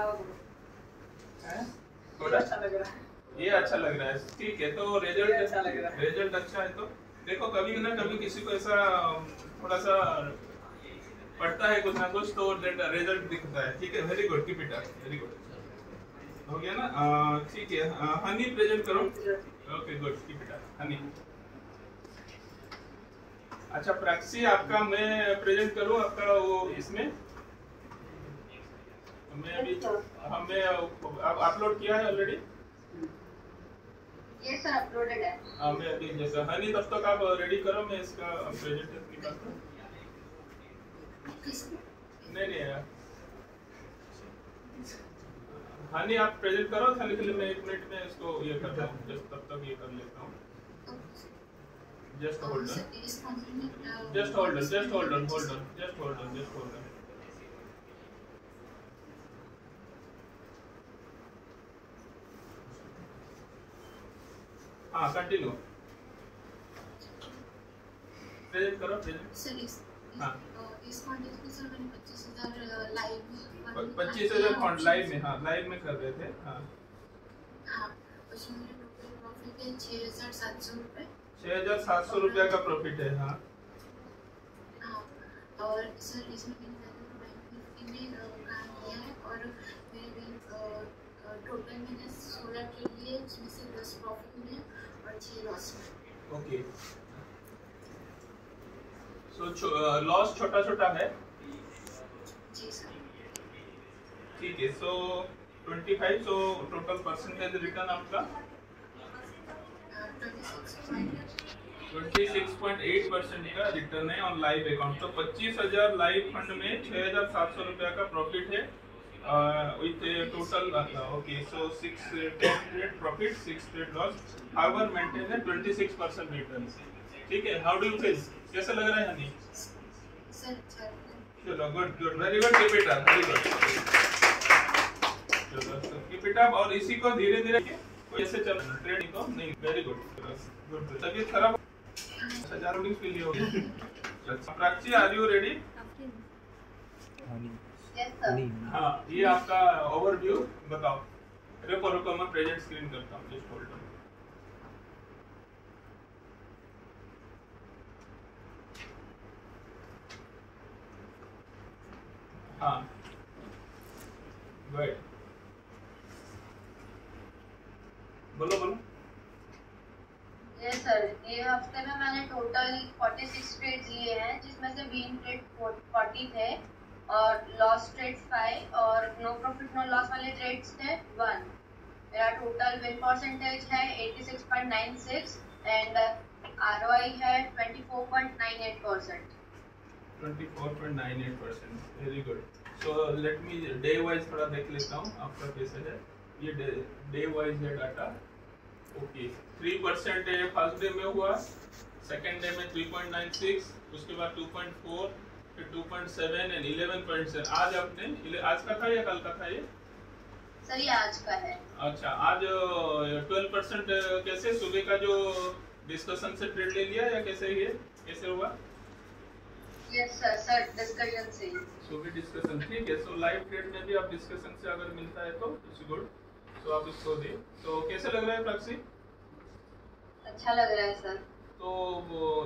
S1: अच्छा लग रहा है, ये अच्छा लग रहा है। ठीक है तो रिजल्ट अच्छा लग रहा है, रिजल्ट अच्छा है। तो देखो कभी ना कभी किसी को ऐसा थोड़ा सा पढ़ता है कुछ ना कुछ तो रिजल्ट दिखता है। ठीक है very good, keep it up, very good. हो गया ना? ठीक है हनी प्रेजेंट करो। Okay good, keep it up Honey. अच्छा प्रैक्सी आपका मैं प्रेजेंट करूं आपका वो इसमें मैं अभी हमें अपलोड किया है ऑलरेडी।
S10: यस सर अपलोडेड है।
S1: मैं अभी जैसा हनी तब तक आप रेडी करो, मैं इसका प्रेजेंटेशन निकालता हूं। नहीं हनी आप प्रेजेंट करो खाली मैं 1 मिनट में इसको ये करता हूं, जस्ट तब तक ये कर लेता हूं। Just hold on, just hold on, just hold on, hold on, just hold on, just hold on. हाँ कंटिन्यू प्रेजेंट करो प्रेजेंट।
S10: सर
S1: हाँ
S10: इस कॉन्टेस्ट में सर मैंने 25,000 लाइव
S1: 25,000 फंड लाइव में, हाँ लाइव में कर रहे थे। हाँ
S10: हाँ उसमें मेरा टोटल प्रॉफिट है 6,700 रुपये।
S1: 6,700 रुपया का प्रॉफिट है। हाँ
S10: हाँ, और सर इसमें मैंने बैंक निफ्टी में काम किया है और मेरे टोटल मैंने 16 ट्रेड लिए, उसमें से 10 प्रॉफिट में और 6 लॉस में।
S1: ओके, सो लॉस छोटा छोटा है।
S10: जी सर।
S1: ठीक है, सो 25, सो टोटल परसेंटेज रिटर्न आपका 26.8% का रिटर्न है ऑन लाइव अकाउंट। तो 25,000 लाइव फंड में 6,700 रुपया का प्रॉफिट है with total. Okay, so 6 trade profit, 6 trade loss, however maintain है 26% रिटर्न। ठीक है, हाउ डू यू फील? कैसा लग रहा है हनी?
S10: सर
S1: चलो, good good, very good, keep it up, very good. चलो कीप इट अप, और इसी को धीरे धीरे कैसे चलना ट्रेडिंग को नहीं। Very good good. तबीयत खराब? अच्छा, चारों दिन पी लियो। Prachi, are you ready?
S10: Yes sir.
S1: हाँ, ये आपका ओवरव्यू बताओ। रुको मैं प्रेजेंट स्क्रीन करता हूँ, जस्ट होल्ड ऑन। हाँ, गुड, बोलो।
S10: यस सर, ये हफ्ते में मैंने टोटल 46 ट्रेड्स लिए हैं, जिसमें से विन ट्रेड 40 थे और लॉस ट्रेड 5 और नो प्रॉफिट नो लॉस वाले ट्रेड्स थे 1। मेरा टोटल विन परसेंटेज है 86.96 एंड ROI है 24.98%।
S1: 24.98%, very good. So let me day wise थोड़ा देख लेता हूँ आपका कैसे है। ये डे वाइज है डाटा। ओके, 3% है फर्स्ट डे में हुआ, सेकंड डे में 3.96, उसके बाद 2.4, फिर 2.7 एंड 11.7। आज आपने आज का था या कल का था ये?
S10: सर ये आज का है।
S1: अच्छा, आज 12% कैसे? सुबह का जो डिस्कशन से ट्रेड ले लिया या कैसे कैसे हुआ?
S10: यस सर डिस्कशन से।
S1: सुबह डिस्कशन, ठीक है। सो लाइव ट्रेड में भी आप डिस्कशन से अगर मिलता है तो इट्स गुड, तो आप इसको दे। तो कैसे लग रहा है प्राची?
S10: अच्छा लग रहा है सर।
S1: तो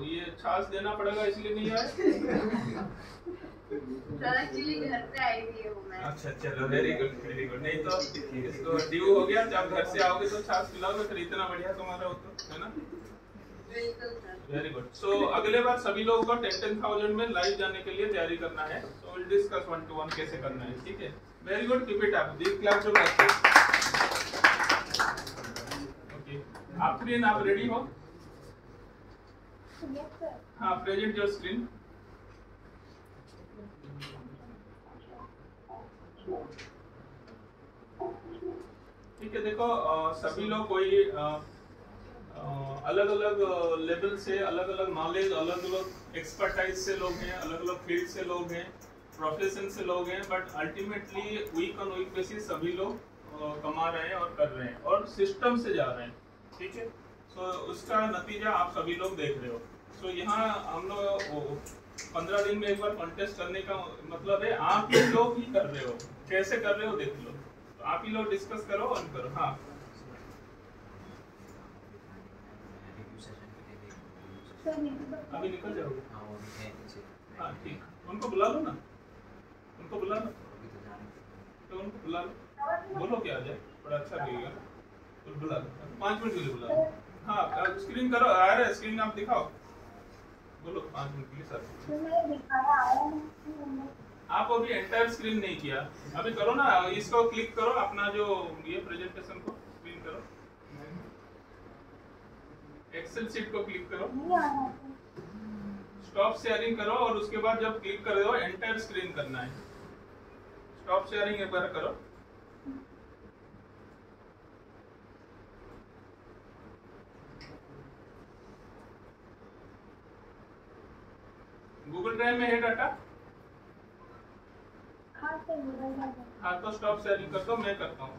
S1: ये छाछ देना पड़ेगा इसलिए नहीं आए?
S10: सर एक्चुअली घर पे आई थी हूँ मैं।
S1: अच्छा, चलो, वेरी गुड वेरी गुड। नहीं तो इसको ड्यू हो गया, जब घर से आओगे तो छाछ पिलाओगे, फिर इतना बढ़िया तुम्हारा हो तो, है ना? Very good. सो अगले बार सभी लोगों को 10,000 में लाइव जाने के लिए तैयारी करना है। सो विल डिस्कस 1 to 1 कैसे करना है, ठीक है? Very good, keep it up, big clap to practice. Okay, Afreen, आप रेडी हो?
S10: Yes sir.
S1: हाँ, प्रेजेंट योर स्क्रीन। ठीक है, देखो सभी लोग कोई अलग अलग लेवल से, अलग अलग नॉलेज, अलग अलग एक्सपर्टाइज से लोग हैं, अलग अलग फील्ड से लोग हैं, प्रोफेशन से लोग हैं, but ultimately week on week basis सभी लोग कमा रहे हैं और कर रहे हैं और सिस्टम से जा रहे हैं, ठीक है? सो उसका नतीजा आप सभी लोग देख रहे हो। सो यहाँ हम लोग 15 दिन में एक बार कॉन्टेस्ट करने का मतलब है आप ही लोग ही कर रहे हो, कैसे कर रहे हो देख लो, तो आप ही लोग डिस्कस करो और करो। हाँ, अभी निकल जाओगे? हाँ ठीक, उनको बुला लो ना, उनको बुला लो, तो उनको बुला लो, बोलो क्या आ जाए, बड़ा अच्छा लगेगा। तो बुला लो, 5 मिनट के लिए बुला लो। हाँ, स्क्रीन करो, आ रहा है स्क्रीन, आप दिखाओ, बोलो 5 मिनट के लिए सर। आप अभी एंटायर स्क्रीन नहीं किया, अभी करो ना, इसको क्लिक करो, अपना जो ये प्रेजेंटेशन को स्क्रीन करो, एक्सेल शीट को क्लिक करो, स्टॉप शेयरिंग करो और उसके बाद जब क्लिक कर दो एंटायर स्क्रीन करना है। स्टॉप शेयरिंग एक बार करो। गूगल ड्राइव में है डाटा? हाँ, तो स्टॉप शेयरिंग कर दो, मैं करता हूँ।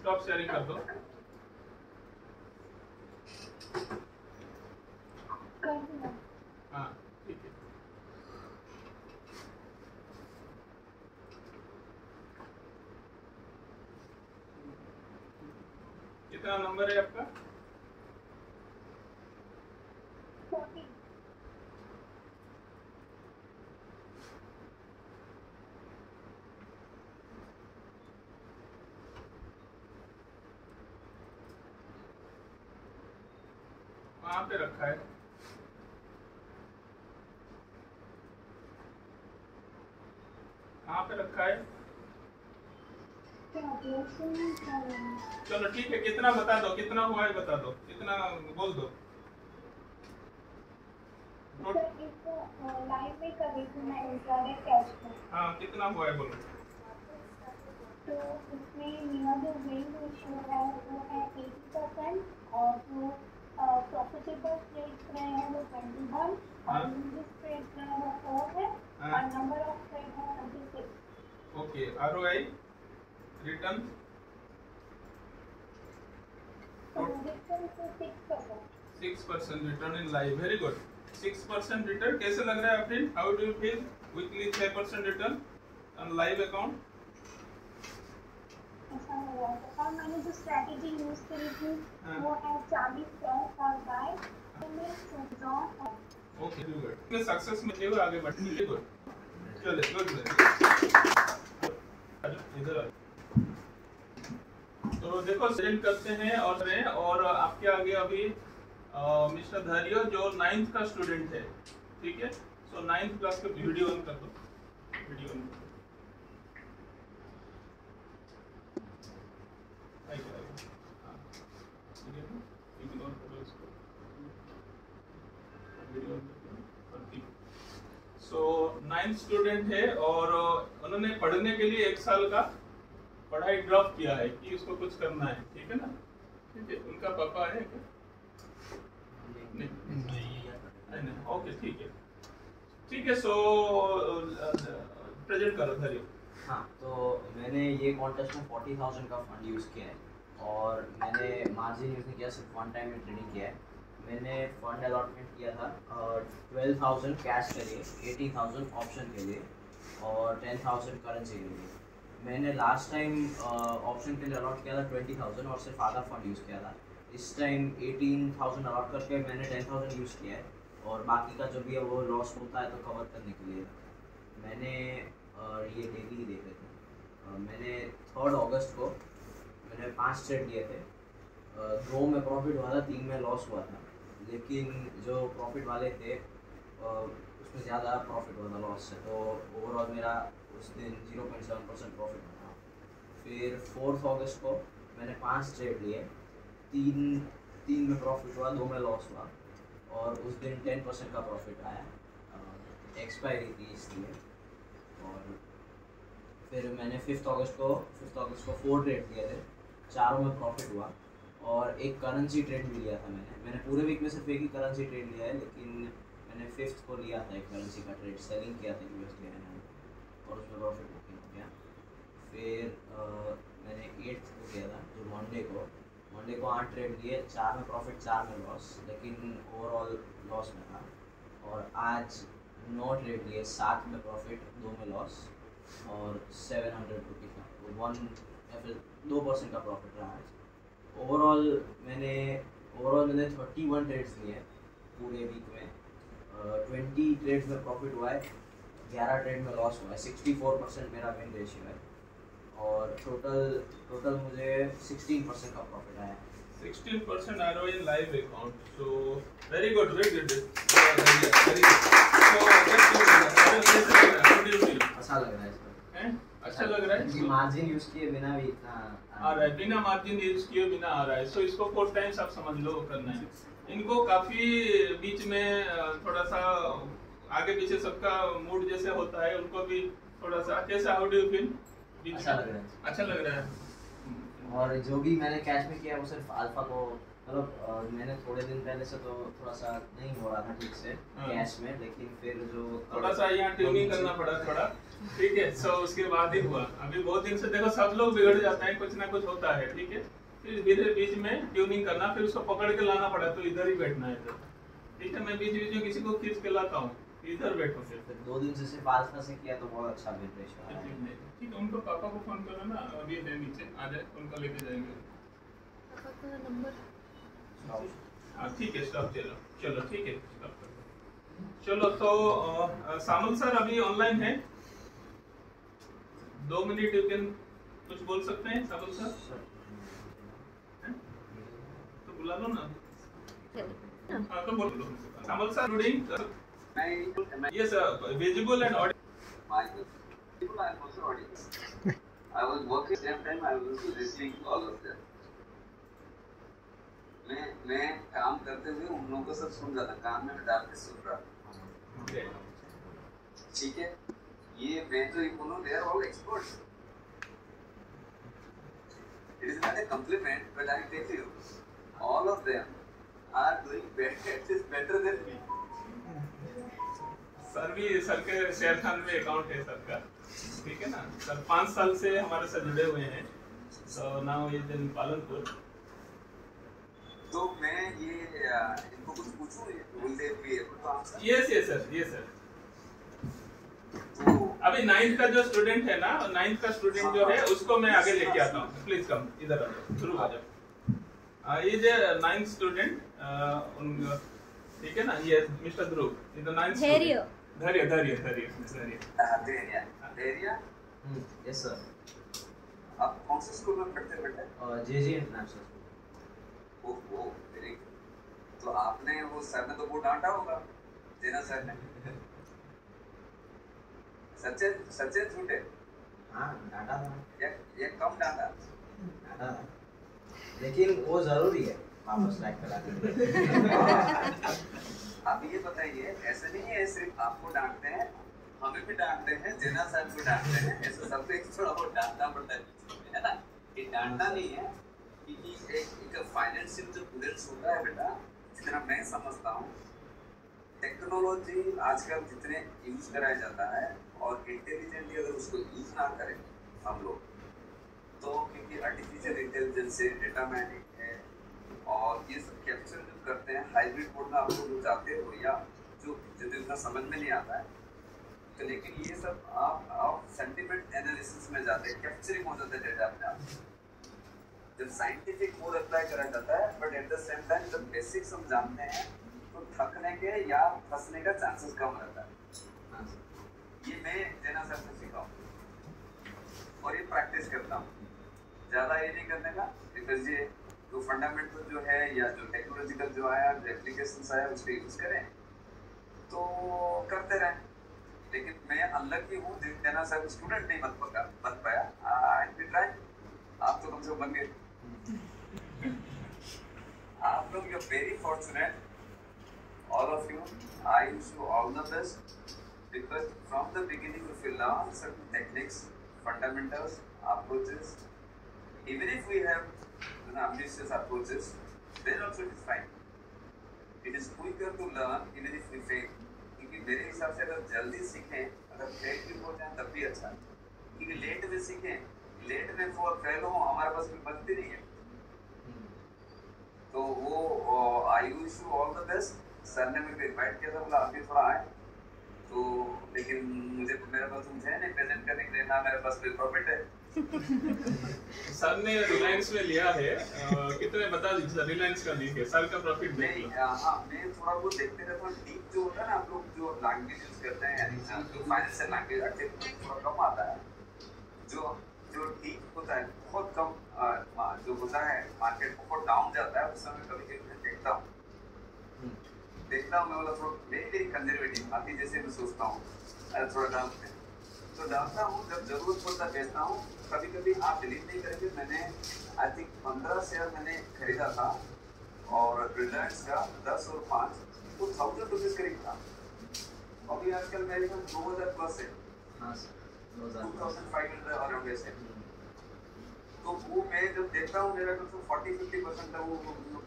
S1: स्टॉप शेयरिंग कर दो। हाँ ठीक है। कितना नंबर है आपका?
S13: 40।
S1: कहाँ पे रखा है? कहाँ पे रखा है? चलो ठीक है, कितना बता दो, कितना हुआ है बता दो, कितना बोल दो।
S13: लाइव में कर रही थी मैं इंट्राडे कैश में।
S1: हाँ, कितना हुआ है बोलो।
S13: तो इसमें मेरा जो रेंज रेशियो है वो है 80% और जो प्रॉफिटेबल ट्रेड्स रहे हैं वो 21 और लूजिंग ट्रेड्स रहे हैं वो 4 है और नंबर ऑफ ट्रेड है 36।
S1: ओके, ROI रिटर्न 6% रिटर्न इन लाइव, वेरी गुड। 6% रिटर्न कैसे लग रहा है आपने? How do you feel? Weekly 6% return on live account.
S13: ऐसा लग रहा है। और मैंने जो स्ट्रैटेजी यूज करी थी वो है 40 सेल और बाय में विथड्रॉ।
S1: Okay, good. मैं सक्सेस में थे आगे बढ़ने के गुड। चलो गुड। इधर आ। तो देखो सेंड करते हैं और आपके आगे अभी मिस्टर धैर्य जो 9th का स्टूडेंट है, ठीक है। सो 9th क्लास का वीडियो ऑन कर दो, वीडियो ऑन कर दो। सो 9th स्टूडेंट है और उन्होंने पढ़ने के लिए 1 साल का पढ़ाई ड्रॉप किया है कि उसको कुछ करना है, ठीक है ना। ठीक है, उनका पापा है क्या? नहीं, ओके ठीक है, ठीक है। सो प्रेजेंट करो धैर्य।
S4: हाँ, तो मैंने ये कॉन्टेस्ट में 40,000 का फंड यूज़ किया है और मैंने मार्जिन यूज़ नहीं किया, सिर्फ 1 टाइम में ट्रेडिंग किया है। मैंने फंड अलॉटमेंट किया था 12,000 कैश के लिए, 80,000 ऑप्शन के लिए और 10,000 करेंसी के लिए। मैंने लास्ट टाइम ऑप्शन के लिए अलॉट किया था 20,000 और सिर्फ आधा फंड यूज़ किया था। इस टाइम 18,000 अलॉट करके मैंने 10,000 यूज़ किया है और बाकी का जो भी है वो लॉस होता है तो कवर करने के लिए मैंने ये डेली ही देख रहे थे। मैंने 3 अगस्त को मैंने 5 ट्रेड लिए थे। 2 में प्रॉफिट हुआ था, 3 में लॉस हुआ था, लेकिन जो प्रॉफिट वाले थे उसमें ज़्यादा प्रॉफिट हुआ था लॉस से, तो ओवरऑल मेरा उस दिन 0.7% प्रॉफिट हुआ था। फिर 4 अगस्त को मैंने 5 ट्रेड लिए, 3 में प्रॉफिट हुआ, 2 में लॉस हुआ और उस दिन 10% का प्रॉफिट आया, एक्सपायरी थी इसलिए। और फिर मैंने 5 अगस्त को 4 ट्रेड लिए थे, 4 में प्रॉफिट हुआ और एक करेंसी ट्रेड भी लिया था। मैंने पूरे वीक में सिर्फ एक ही करेंसी ट्रेड लिया है, लेकिन मैंने 5th को लिया था एक करेंसी का ट्रेड, सेलिंग किया था USD और उसमें प्रॉफिट बुकिंग हो गया। फिर मैंने 8th को किया था जो मंडे को 8 ट्रेड लिए, 4 में प्रॉफिट 4 में लॉस, लेकिन ओवरऑल लॉस में था। और आज 9 ट्रेड लिए, 7 में प्रॉफिट 2 में लॉस और 700 रुपीज़ का 1 या फिर 2% का प्रॉफिट रहा आज। ओवरऑल मैंने 31 ट्रेड्स लिए पूरे वीक में। 20 ट्रेड्स में प्रॉफिट हुआ है, 11 ट्रेड में लॉस हुआ है, 64% मेरा विन रेशियो है और टोटल मुझे 16% का प्रॉफिट आया है।
S1: 16% ROI in live account, so very good, very good.
S4: अच्छा लग रहा है इसका,
S1: अच्छा लग रहा है।
S4: मार्जिन यूज किए बिना भी इतना
S1: आ रहा है, बिना मार्जिन यूज किए बिना आ रहा है। सो इसको 4 टाइम्स आप समझ लो करना है। इनको काफी बीच में थोड़ा सा आगे पीछे सबका मूड जैसे होता है, उनको भी थोड़ा सा कैसा, हाउ डू यू फील?
S4: अच्छा लग रहा है,
S1: अच्छा लग रहा है।
S4: और जो भी मैंने कैश में किया वो सिर्फ अल्फा को, मतलब मैंने थोड़े दिन पहले से तो थोड़ा सा नहीं हो रहा था ठीक से कैश में, लेकिन फिर जो
S1: थोड़ा सा यहाँ ट्यूनिंग करना पड़ा थोड़ा, ठीक है। सो उसके बाद ही हुआ। अभी बहुत दिन से देखो सब लोग बिगड़ जाते हैं, कुछ ना कुछ होता है, ठीक है। फिर धीरे बीच में ट्यूनिंग करना, फिर उसको पकड़ के लाना पड़ा, तो इधर ही बैठना है तो ठीक है। मैं बीच में किसी को खींच के लाता हूँ, इधर बैठो। फिर
S4: 2 दिन से सिर्फ अल्फा से किया तो बहुत अच्छा विन रेशियो है।
S1: ठीक है, उनको पापा को फोन करो ना, अभी है नीचे आ जाए, उनको लेके जाएंगे।
S10: पापा
S14: आपका नंबर
S1: ठीक है स्टॉप। चलो चलो ठीक है स्टॉप कर दो। चलो तो सामल सर अभी ऑनलाइन है, 2 मिनट यू कैन कुछ बोल सकते हैं सामल सर? तो बुला लो ना। हाँ तो बोल लो सामल सर। गुडिंग yes visible and audible.
S15: I was working same time. I was also listening to all of them. मैं काम करते हुए उन लोगों को सब सुन रहा था, काम में डाल के सुन रहा था। ठीक है, ये मैं तो ये बोलूँ, they are all experts. It is not a compliment, but I tell you, all of them are doing better, at least better than me.
S1: Sir भी सर के शेयर खान में अकाउंट है सर का, ठीक है ना सर। 5 साल से हमारे साथ जुड़े हुए हैं। So now he is in Palanpur.
S15: तो मैं ये इनको कुछ पूछूं, will they be able to answer?
S1: Yes yes sir, yes sir. तो अभी 9th का जो स्टूडेंट है ना, 9th का स्टूडेंट जो है उसको मैं आगे लेके आता हूँ। प्लीज कम, इधर आ जाओ, शुरू आ जाओ। ये जो 9th स्टूडेंट ठीक है ना, ये मिस्टर ध्रुव, ये तो 9th
S14: धैर्य
S1: धैर्य धैर्य धैर्य धैर्य
S15: धैर्य।
S6: Yes sir.
S15: आप कौन से स्कूल में पढ़ते हैं बेटा?
S6: JJ international.
S15: ओहो वेरी गुड। तो आपने वो सर ने तो वो डांटा होगा, जेना सर ने। सच्चे झूठे?
S6: हाँ डांटा था।
S15: ये कम डांटा
S6: था, लेकिन वो जरूरी है वापस लाइक करा देंगे।
S15: अब ये बताइए, ऐसे नहीं है सिर्फ आपको डांटते हैं, हमें भी डांटते हैं, जेना सर को डांटते हैं, ऐसे सबको एक थोड़ा बहुत डांटना पड़ता है ना। ये डांटना नहीं है, क्योंकि एक फाइनेंशियल जो प्रूडेंस होता है बेटा, जितना मैं समझता हूँ, टेक्नोलॉजी आजकल जितने यूज कराया जाता है और इंटेलिजेंटली अगर उसको यूज ना करें हम लोग, तो क्योंकि आर्टिफिशियल इंटेलिजेंस है, डेटा माइनिंग है और ये सब कैप्चर जो करते हैं, हाइब्रिड मोड में आप लोग जो चाहते हो या जो इतना समझ में नहीं आता है, तो लेकिन ये सब आप सेंटिमेंट एनालिसिस में जाते हैं, कैप्चरिंग हो जाता है डेटा अपने आप। जब साइंटिफिक मोड अप्लाई करा जाता है, but at the same time जब बेसिक्स हम जानते हैं तो थकने के या फंसने का चांसेस कम रहता है। ये मैं जेना सर से सीखा हूँ और ये प्रैक्टिस करता हूँ, ज़्यादा ये नहीं करने का, बिकॉज ये जो फंडामेंटल जो है या जो टेक्नोलॉजिकल जो आया, जो एप्लीकेशंस आया, उसको यूज करें तो करते रहें। लेकिन मैं अनलकी हूँ, जेना सर स्टूडेंट नहीं बन पाया। I will try. आप तो कम से कम बन गए। आप लोग, you're very fortunate, all of you. I wish you all the best, because from the beginning if you learn certain techniques, fundamentals, approaches, even if we have ambitious approaches, then also it is fine. It is quicker to learn even if we fail. क्योंकि मेरे हिसाब से अगर जल्दी सीखें, अगर fail भी हो जाए तब भी अच्छा, क्योंकि लेट में सीखें, लेट में फेल हो, हमारे पास कोई बनती नहीं है। तो वो I wish you all the best. Sir ने मेरे को इनवाइट किया था, बोला आप भी थोड़ा आए, तो लेकिन मुझे मेरे पास मुझे नहीं प्रेजेंट करने के लिए, ना मेरे पास कोई प्रॉफिट है।
S1: सर ने रिलायंस में लिया है, कितने बता दीजिए सर, रिलायंस का लिया है, सर का प्रॉफिट
S15: नहीं। हाँ, मैं थोड़ा बहुत देखते रहता हूँ। डीप जो होता है ना, आप लोग जो लैंग्वेज यूज करते हैं, यानी जो फाइनेंशियल लैंग्वेज एक्चुअली थोड़ा कम आता है, जो डीप होता है बहुत कम, जो होता है मार्केट बहुत डाउन जाता है, उस समय कभी कभी मैं देखता हूँ, मैं बोला थोड़ा वेरी कंजर्वेटिव आती, जैसे मैं सोचता हूँ थोड़ा डाउन पे तो डालता हूँ, जब जरूरत पड़ता बेचता हूँ। कभी कभी आप बिलीव नहीं करेंगे, मैंने आई थिंक 15 शेयर मैंने खरीदा था और रिलायंस का 10 और 5 तो 1000 रुपीज करीब था। अभी आजकल मेरे पास 2000 प्लस है, 2500 अराउंड ऐसे। तो वो मैं जब देखता हूँ, मेरा तो 40-50% था, वो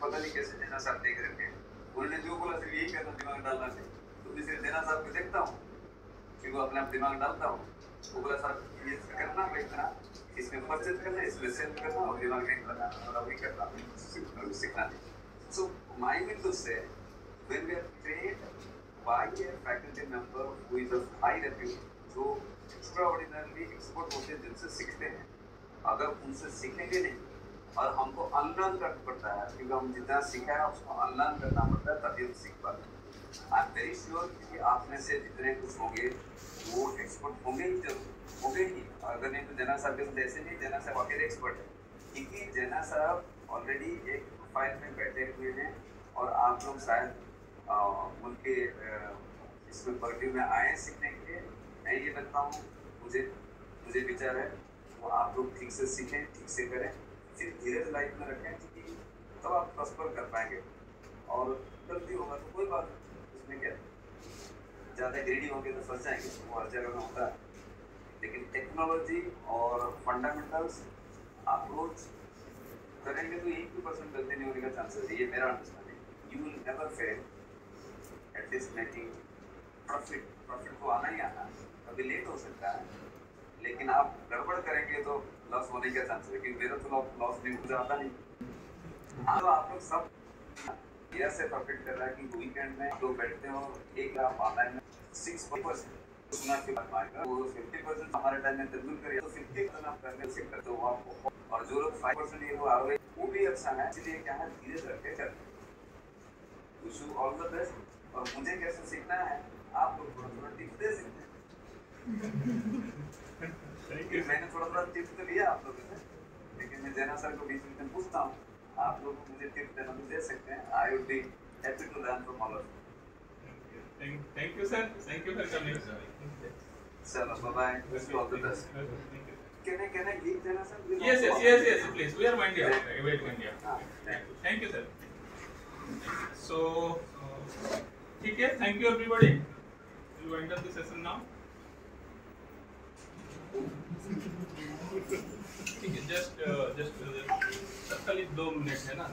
S15: पता नहीं कैसे देना साहब देख रहे थे, उन्होंने जो बोला सिर्फ यही करना, दिमाग डालना से। तो मैं सिर्फ देना साहब को देखता हूँ, फिर वो अपने आप दिमाग डालता हूँ, वो बोला साहब ये करना, बेचना, इसमें परचेज करना, इसमें सेल करना और दिमाग नहीं करना और अभी करना, सीखना। So my will to say, when we are trained by a faculty member who is of high repute, जो extraordinarily expert होते हैं, जिनसे सीखते हैं, अगर उनसे सीखेंगे नहीं और हमको अनलर्न करना पड़ता है, क्योंकि हम जितना सीखा है उसको अनलर्न करना पड़ता है, तभी हम सीख पाते हैं। आई एम वेरी श्योर कि आप में से जितने कुछ होंगे वो एक्सपर्ट होंगे ही, जरूर होंगे ही। अगर नहीं तो जना साहब के साथ ऐसे नहीं, जना साहब अकेले एक्सपर्ट है, क्योंकि जना साहब ऑलरेडी एक प्रोफाइल में बैठे हुए हैं और आप लोग शायद उनके इसमें पर्टिव में आए सीखने के लिए। मैं ये लगता हूँ, मुझे विचार है वो आप लोग ठीक से सीखें, ठीक से करें, फिर धीरे लाइफ में रखें, क्योंकि तब आप प्रॉस्पर कर पाएंगे। और गलती होगा तो कोई बात नहीं, उसमें क्या, ज़्यादा ग्रेडी होंगे तो फंस जाएंगे, वो हर जगह में होता है। लेकिन टेक्नोलॉजी और फंडामेंटल्स अप्रोच करेंगे तो 1% गलती नहीं होने का चांसेस है, ये मेरा understanding. You will never fail at this making profit को आना ही आना, कभी लेट हो सकता है, लेकिन आप गड़बड़ करेंगे तो लॉस होने के चांसेस है, क्योंकि मेरा तो लॉस नहीं हो जाता नहीं। हाँ, तो आप लोग सब ये से प्रॉफिट कर रहा है कि वीकेंड में तो बैठते हो, एक आप ऑनलाइन में 6% सुना के बाद आएगा, वो 50% हमारे टाइम में तेंदुलकर, तो 50% आप करने से करते हो आपको, और जो लोग 5% ये आ रहे वो भी अच्छा है। इसलिए क्या है, धीरे से रखे करते, wish you all the best. और मुझे कैसे सीखना है, आप लोग थोड़ा टिप्स दे सकते हैं। मैंने थोड़ा टिप्स तो लिया आप लोगों से, लेकिन मैं जना सर को बीच में पूछता हूँ, आप लोग मुझे टिप्स देना तो दे सकते हैं। I would be happy to learn from all of you.
S1: Thank you sir, thank you for coming
S15: sir. Bye, wish you all the best. Can I leave Jana sir?
S1: Yes, please. We are India. Wait, India. Thank you, sir. So, ठीक है, thank you everybody. We will end up the session now. ठीक है, just खाली 2 minute है ना।